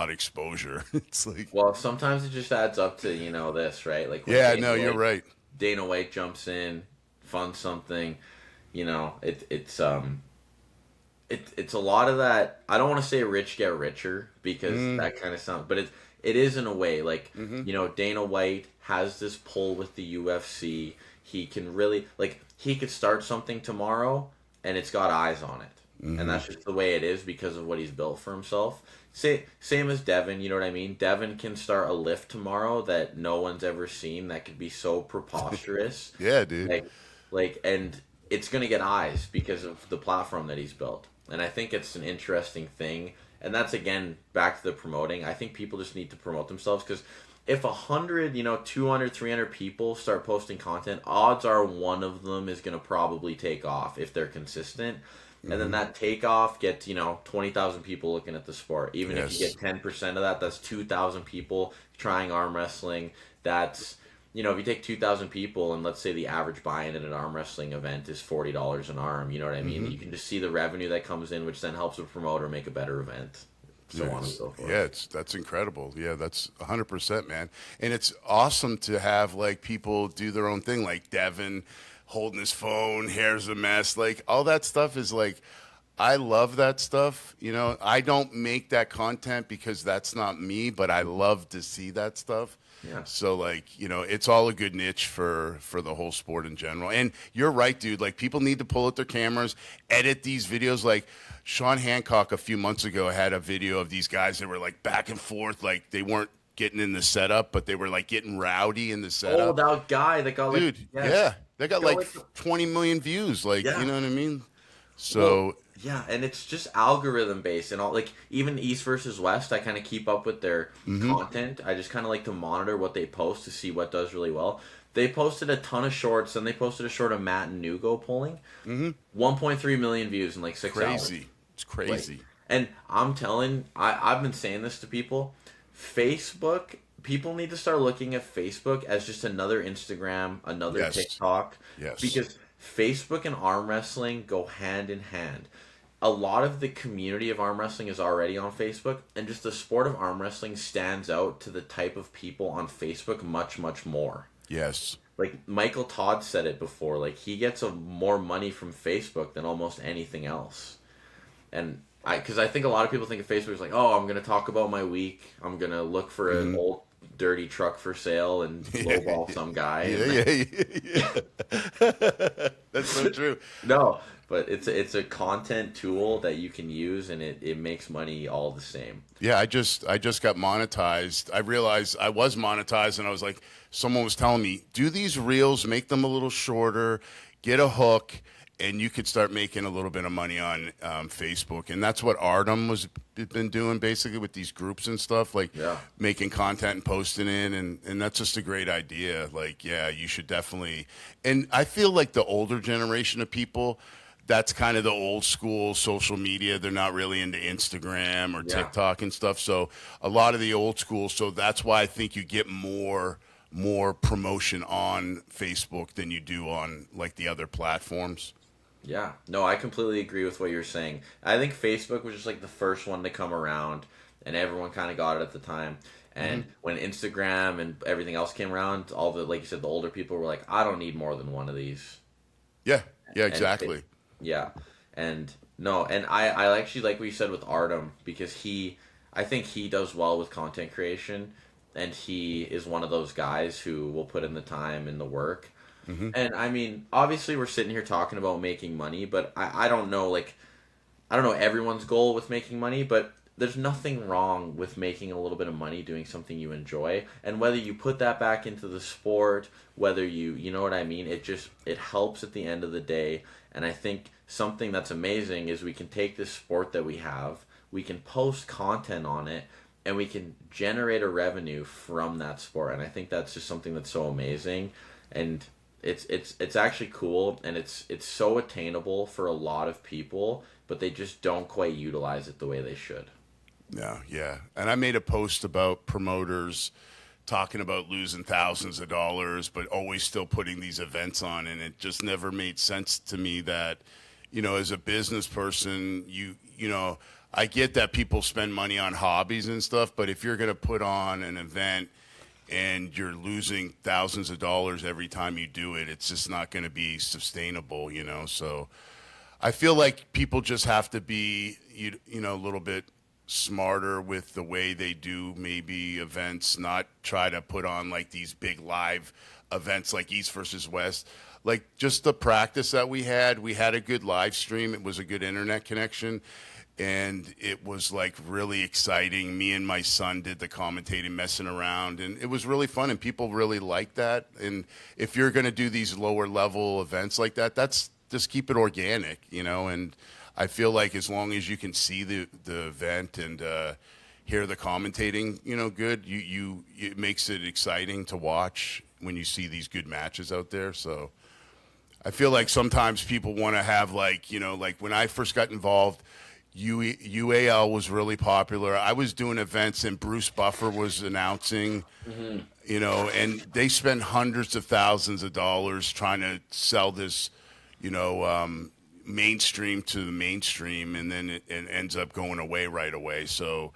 exposure. It's well, sometimes it just adds up to this, right? You're right. Dana White jumps in, funds something, it's a lot of that. I don't want to say rich get richer because that kind of sounds, but it is in a way Dana White has this pull with the UFC. He can really he could start something tomorrow and it's got eyes on it. Mm-hmm. And that's just the way it is because of what he's built for himself. Same as Devin, you know what I mean? Devin can start a lift tomorrow that no one's ever seen that could be so preposterous. Yeah, dude. And it's going to get eyes because of the platform that he's built. And I think it's an interesting thing. And that's, again, back to the promoting. I think people just need to promote themselves because if 100, 200, 300 people start posting content, odds are one of them is going to probably take off if they're consistent. And then that takeoff gets, 20,000 people looking at the sport. Even if you get 10% of that, that's 2,000 people trying arm wrestling. That's, if you take 2,000 people and let's say the average buy-in at an arm wrestling event is $40 an arm, you know what I mean? Mm-hmm. You can just see the revenue that comes in, which then helps a promoter make a better event. So on and so forth. Yeah, that's incredible. Yeah, that's 100%, man. And it's awesome to have, people do their own thing, like Devin holding his phone, hair's a mess. All that stuff is I love that stuff. I don't make that content because that's not me, but I love to see that stuff. Yeah. So it's all a good niche for the whole sport in general. And you're right, dude. People need to pull out their cameras, edit these videos. Sean Hancock a few months ago had a video of these guys that were back and forth. They weren't getting in the setup, but they were getting rowdy in the setup. Oh, that guy that got dude, yeah. They got 20 million views. You know what I mean? So well, yeah, and it's just algorithm based and all. Even East versus West, I kind of keep up with their content. I just kind of like to monitor what they post to see what does really well. They posted a ton of shorts, and they posted a short of Matt and Nugo pulling. 1.3 million views in like 6 hours. Crazy. It's crazy. Like, and I'm telling, I've been saying this to people. Facebook, people need to start looking at Facebook as just another Instagram, another Yes. TikTok. Yes. Because Facebook and arm wrestling go hand in hand. A lot of the community of arm wrestling is already on Facebook, and just the sport of arm wrestling stands out to the type of people on Facebook much, much more. Yes. Like Michael Todd said it before, like he gets more money from Facebook than almost anything else. And because I think a lot of people think of Facebook as like, oh, I'm going to talk about my week. I'm going to look for an old dirty truck for sale and lowball some guy. Yeah. That's so true. No, but it's a content tool that you can use, and it makes money all the same. Yeah, I just got monetized. I realized I was monetized, and I was like, someone was telling me, do these reels, make them a little shorter, get a hook, and you could start making a little bit of money on Facebook. And that's what Artem was been doing basically with these groups and stuff, like making content and posting it. And that's just a great idea. Like, yeah, you should definitely. And I feel like the older generation of people, that's kind of the old school social media. They're not really into Instagram or TikTok and stuff. So a lot of the old school. So that's why I think you get more promotion on Facebook than you do on like the other platforms. Yeah, no, I completely agree with what you're saying. I think Facebook was just like the first one to come around, and everyone kind of got it at the time. And when Instagram and everything else came around, all the, like you said, the older people were like, I don't need more than one of these. Yeah, exactly. And no, and I actually like what you said with Artem, because I think he does well with content creation, and he is one of those guys who will put in the time and the work. And I mean, obviously we're sitting here talking about making money, but I don't know, like, I don't know everyone's goal with making money, but there's nothing wrong with making a little bit of money doing something you enjoy. And whether you put that back into the sport, whether you know what I mean, it helps at the end of the day. And I think something that's amazing is we can take this sport that we have, we can post content on it, and we can generate a revenue from that sport. And I think that's just something that's so amazing. And it's actually cool, and it's so attainable for a lot of people, but they just don't quite utilize it the way they should. Yeah. And I made a post about promoters talking about losing thousands of dollars, but always still putting these events on, and it just never made sense to me that, as a business person, you know, I get that people spend money on hobbies and stuff, but if you're going to put on an event and you're losing thousands of dollars every time you do it, it's just not going to be sustainable, So I feel like people just have to be, a little bit smarter with the way they do maybe events, not try to put on like these big live events like East versus West. Like just the practice that we had a good live stream. It was a good internet connection. And it was like really exciting. Me and my son did the commentating, messing around, and it was really fun, and people really liked that. And if you're going to do these lower level events like that, that's just keep it organic, and I feel like as long as you can see the event and hear the commentating, good, it makes it exciting to watch when you see these good matches out there. So I feel like sometimes people want to have like when I first got involved, UAL was really popular. I was doing events and Bruce Buffer was announcing, and they spent hundreds of thousands of dollars trying to sell this, mainstream to the mainstream, and then it ends up going away right away. So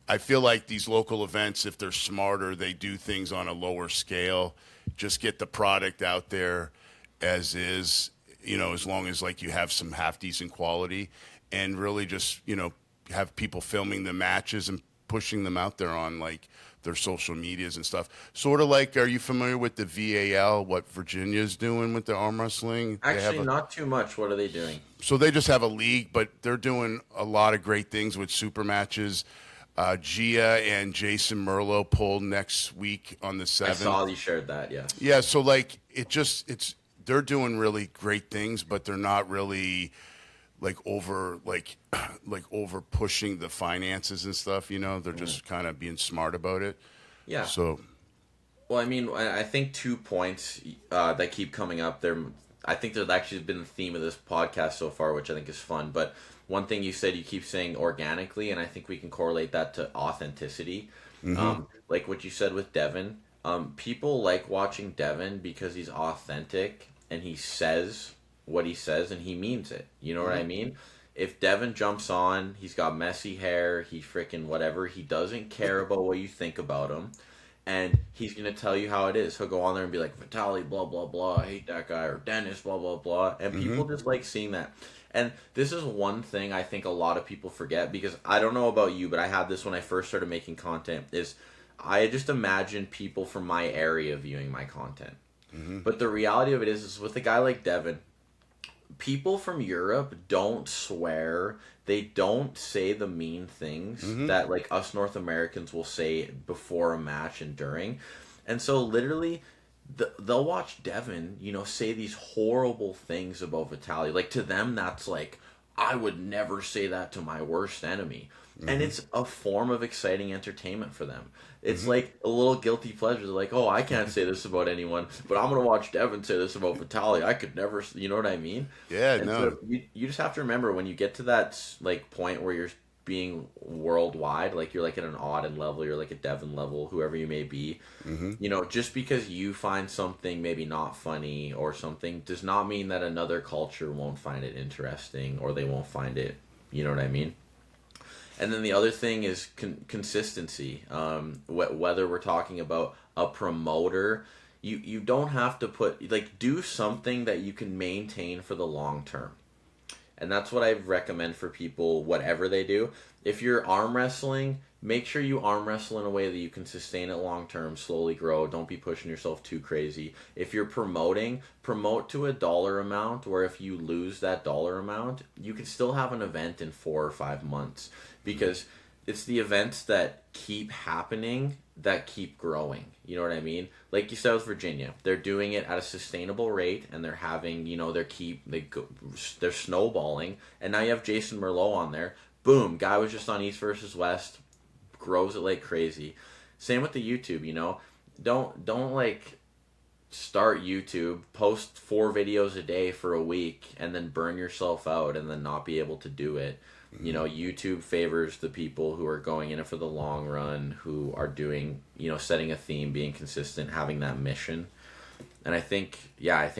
I feel like these local events, if they're smarter, they do things on a lower scale, just get the product out there as is, as long as like you have some half decent quality. And really just, have people filming the matches and pushing them out there on, like, their social medias and stuff. Sort of like, are you familiar with the VAL, what Virginia's doing with their arm wrestling? Actually, not too much. What are they doing? So they just have a league, but they're doing a lot of great things with super matches. Gia and Jason Merlo pulled next week on the 7th. I saw you shared that, yeah. Yeah, so, like, they're doing really great things, but they're not really over pushing the finances and stuff, they're just kind of being smart about it. Yeah. So Well, I mean, I think 2 points that keep coming up there. I think there's actually been the theme of this podcast so far, which I think is fun. But one thing you said, you keep saying organically, and I think we can correlate that to authenticity. Mm-hmm. Like what you said with Devin. People like watching Devin because he's authentic and he says what he says and he means it. You know what I mean? If Devin jumps on, he's got messy hair, he freaking whatever, he doesn't care about what you think about him, and he's gonna tell you how it is. He'll go on there and be like, Vitaly, blah blah blah, I hate that guy, or Dennis, blah blah blah, and Mm-hmm. people just like seeing that. And this is one thing I think a lot of people forget, because I don't know about you, but I had this when I first started making content. Is I just imagine people from my area viewing my content, Mm-hmm. but the reality of it is with a guy like Devin, people from Europe don't swear. They don't say the mean things Mm-hmm. that like us North Americans will say before a match and during. And so literally they'll watch Devin, say these horrible things about Vitaly. Like to them that's like I would never say that to my worst enemy. And Mm-hmm. it's a form of exciting entertainment for them. It's Mm-hmm. like a little guilty pleasure. They're like, oh, I can't say this about anyone, but I'm going to watch Devin say this about Vitaly. I could never, you know what I mean? Yeah, And no. so you just have to remember when you get to that like point where you're being worldwide, like you're like at an Auden level, you're like a Devin level, whoever you may be, Mm-hmm. just because you find something maybe not funny or something does not mean that another culture won't find it interesting or they won't find it, you know what I mean? And then the other thing is consistency. Whether we're talking about a promoter, you don't have to put like do something that you can maintain for the long term. And that's what I recommend for people, whatever they do. If you're arm wrestling, make sure you arm wrestle in a way that you can sustain it long term, slowly grow. Don't be pushing yourself too crazy. If you're promoting, promote to a dollar amount where if you lose that dollar amount, you can still have an event in 4 or 5 months, because it's the events that keep happening that keep growing. You know what I mean? Like you said with Virginia, they're doing it at a sustainable rate, and they're having they're snowballing, and now you have Jason Merlot on there. Boom, guy was just on East versus West, grows it like crazy. Same with the YouTube. Don't like start YouTube, post 4 videos a day for a week, and then burn yourself out and then not be able to do it. YouTube favors the people who are going in it for the long run, who are doing, setting a theme, being consistent, having that mission. And I think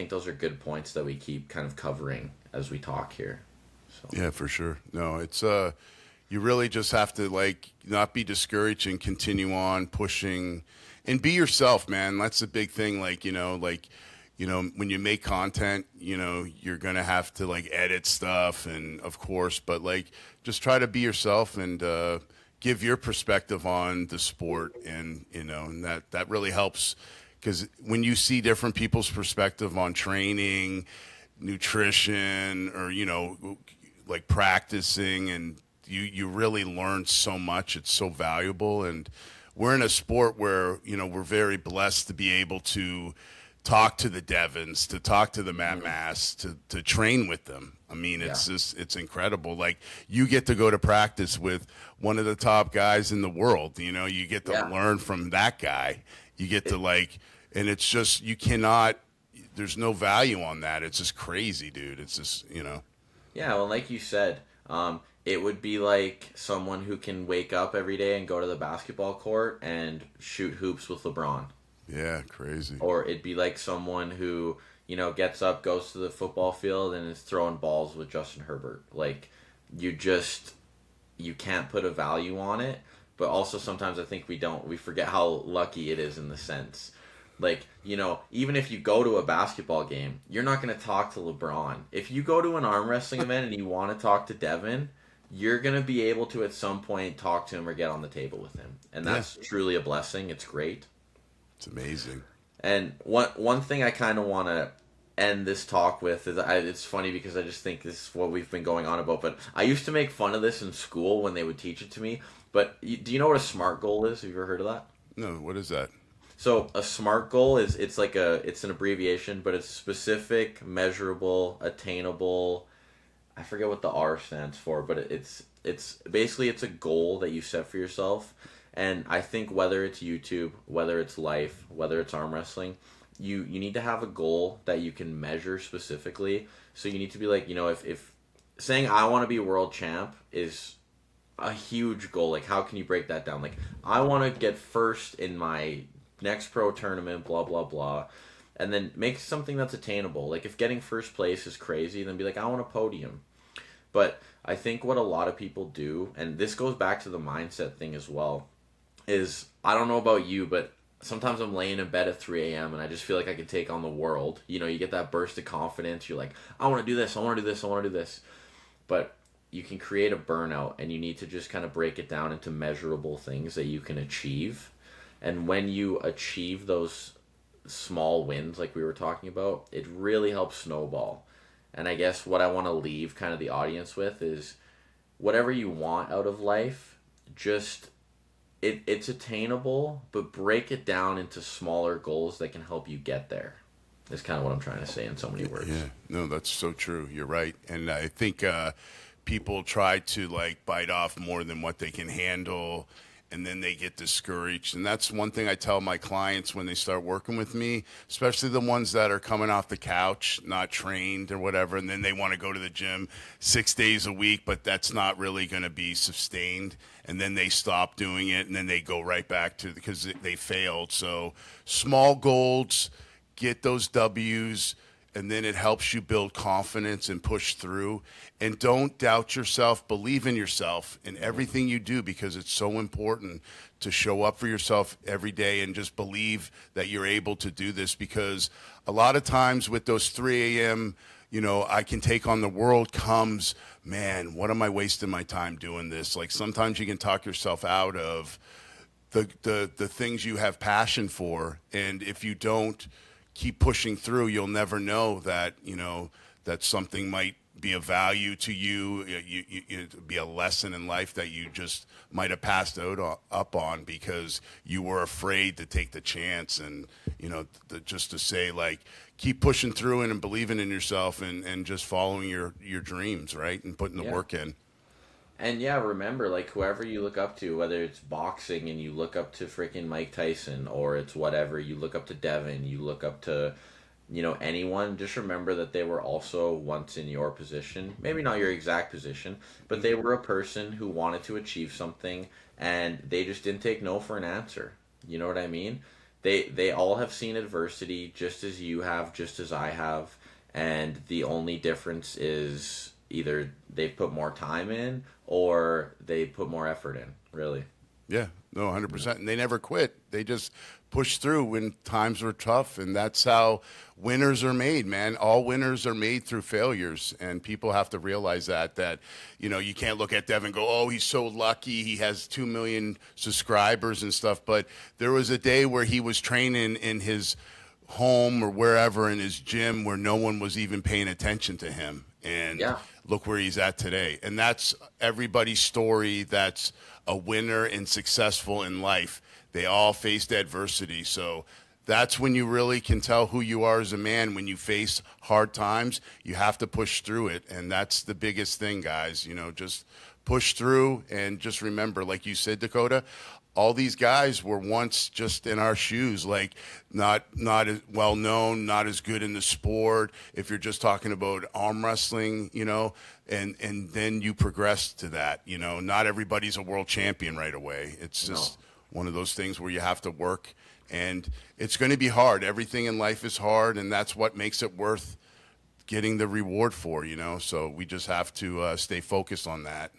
those are good points that we keep kind of covering as we talk here. So, Yeah, for sure. No, it's you really just have to like not be discouraged and continue on pushing and be yourself, man. That's the big thing. When you make content, you're gonna have to like edit stuff, and of course, but like just try to be yourself and give your perspective on the sport, and that really helps because when you see different people's perspective on training, nutrition, or like practicing, and you really learn so much. It's so valuable, and we're in a sport where we're very blessed to be able to talk to the Devons, to talk to the Matt Mass, to train with them. I mean, yeah. it's incredible. Like you get to go to practice with one of the top guys in the world. You get to Yeah. learn from that guy. You get to and it's just you cannot. There's no value on that. It's just crazy, dude. It's just. Yeah, well, like you said, it would be like someone who can wake up every day and go to the basketball court and shoot hoops with LeBron. Yeah, crazy. Or it'd be like someone who, gets up, goes to the football field, and is throwing balls with Justin Herbert. Like, you can't put a value on it, but also sometimes I think we forget how lucky it is in the sense. Like, even if you go to a basketball game, you're not going to talk to LeBron. If you go to an arm wrestling event and you want to talk to Devin, you're going to be able to at some point talk to him or get on the table with him. And Yeah, that's truly a blessing. It's great. it's amazing. And one thing I kind of want to end this talk with is it's funny because I just think this is what we've been going on about. But I used to make fun of this in school when they would teach it to me. But do you know what a SMART goal is? Have you ever heard of that? No, what is that? So a SMART goal is it's an abbreviation, but it's specific, measurable, attainable. I forget what the R stands for, but it's basically it's a goal that you set for yourself, And I think whether it's YouTube, whether it's life, whether it's arm wrestling, you need to have a goal that you can measure specifically. So you need to be like, if saying I want to be world champ is a huge goal, like how can you break that down? Like I want to get first in my next pro tournament, blah blah blah, and then make something that's attainable. Like if getting first place is crazy, then be like I want a podium. But I think what a lot of people do, and this goes back to the mindset thing as well, is I don't know about you, but sometimes I'm laying in bed at 3 a.m. and I just feel like I can take on the world. You get that burst of confidence. You're like, I want to do this, I want to do this, I want to do this. But you can create a burnout, and you need to just kind of break it down into measurable things that you can achieve. And when you achieve those small wins, like we were talking about, it really helps snowball. And I guess what I want to leave kind of the audience with is whatever you want out of life, just it's attainable, but break it down into smaller goals that can help you get there. Is kind of what I'm trying to say in so many words. Yeah, no, that's so true. You're right. And I think people try to like bite off more than what they can handle, and then they get discouraged. And that's one thing I tell my clients when they start working with me, especially the ones that are coming off the couch, not trained or whatever, and then they want to go to the gym 6 days a week, but that's not really going to be sustained. And then they stop doing it, and then they go right back to because they failed. So small goals, get those W's, and then it helps you build confidence and push through. And don't doubt yourself. Believe in yourself in everything you do, because it's so important to show up for yourself every day and just believe that you're able to do this. Because a lot of times with those 3 a.m., I can take on the world comes, man, what am I wasting my time doing this? Like sometimes you can talk yourself out of the things you have passion for. And if you don't keep pushing through, you'll never know that, that something might be of value to you. It'd be a lesson in life that you just might have passed up on because you were afraid to take the chance. And, just to say, like, keep pushing through and believing in yourself and just following your dreams, right? And putting the work in. And yeah, remember, like, whoever you look up to, whether it's boxing and you look up to freaking Mike Tyson, or it's whatever, you look up to Devin, you look up to, anyone, just remember that they were also once in your position. Maybe not your exact position, but they were a person who wanted to achieve something, and they just didn't take no for an answer. You know what I mean? They all have seen adversity just as you have, just as I have, and the only difference is either they've put more time in or they put more effort in, really. Yeah, no, 100%. And they never quit. They just pushed through when times were tough. And that's how winners are made, man. All winners are made through failures. And people have to realize that, you can't look at Devin and go, oh, he's so lucky. He has 2 million subscribers and stuff. But there was a day where he was training in his home or wherever in his gym where no one was even paying attention to him. And look where he's at today. And that's everybody's story that's a winner and successful in life. They all faced adversity. So that's when you really can tell who you are as a man. When you face hard times, you have to push through it. And that's the biggest thing, guys. Just push through and just remember, like you said, Dakota, all these guys were once just in our shoes, like not as well known, not as good in the sport. If you're just talking about arm wrestling, and then you progress to that, not everybody's a world champion right away. It's just one of those things where you have to work, and it's going to be hard. Everything in life is hard, and that's what makes it worth getting the reward for, So we just have to stay focused on that.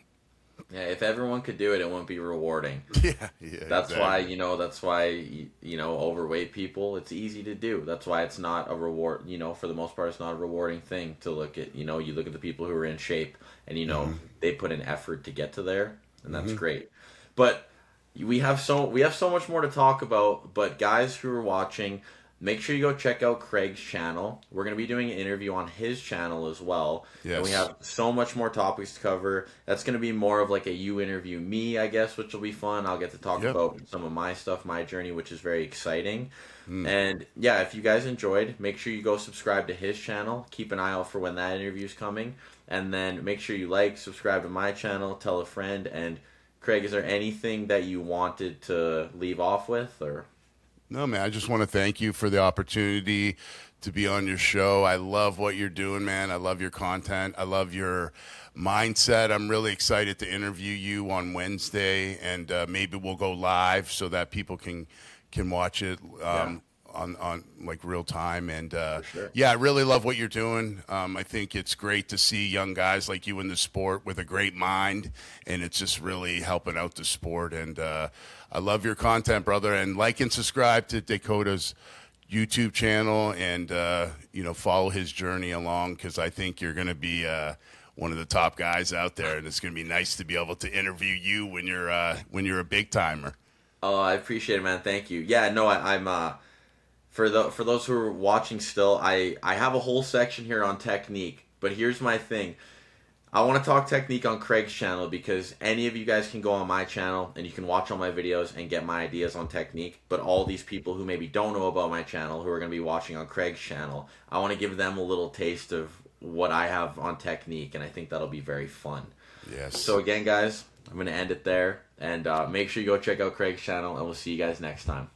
Yeah, if everyone could do it, it wouldn't be rewarding. Yeah, That's exactly. Why, overweight people, it's easy to do. That's why it's not a reward, for the most part, it's not a rewarding thing to look at. You look at the people who are in shape and, they put an effort to get to there, and that's great. But we have so much more to talk about, but guys who are watching, make sure you go check out Craig's channel. We're going to be doing an interview on his channel as well. Yes. And we have so much more topics to cover. That's going to be more of like a you interview me, I guess, which will be fun. I'll get to talk about some of my stuff, my journey, which is very exciting. And yeah, if you guys enjoyed, make sure you go subscribe to his channel. Keep an eye out for when that interview is coming. And then make sure you subscribe to my channel, tell a friend, and Craig, is there anything that you wanted to leave off with, or? No, man, I just want to thank you for the opportunity to be on your show. I love what you're doing, man. I love your content. I love your mindset. I'm really excited to interview you on Wednesday, and maybe we'll go live so that people can watch it on like real time. And Sure. yeah, I really love what you're doing. I think it's great to see young guys like you in the sport with a great mind, and it's just really helping out the sport. And I love your content, brother. And like and subscribe to Dakota's YouTube channel, and follow his journey along, because I think you're going to be one of the top guys out there, and it's going to be nice to be able to interview you when you're a big timer. Oh, I appreciate it, man. Thank you. Yeah, no, I'm for those who are watching still, I have a whole section here on technique, but here's my thing. I want to talk technique on Craig's channel, because any of you guys can go on my channel and you can watch all my videos and get my ideas on technique, but all these people who maybe don't know about my channel, who are going to be watching on Craig's channel, I want to give them a little taste of what I have on technique, and I think that'll be very fun. Yes. So again, guys, I'm going to end it there, and make sure you go check out Craig's channel, and we'll see you guys next time.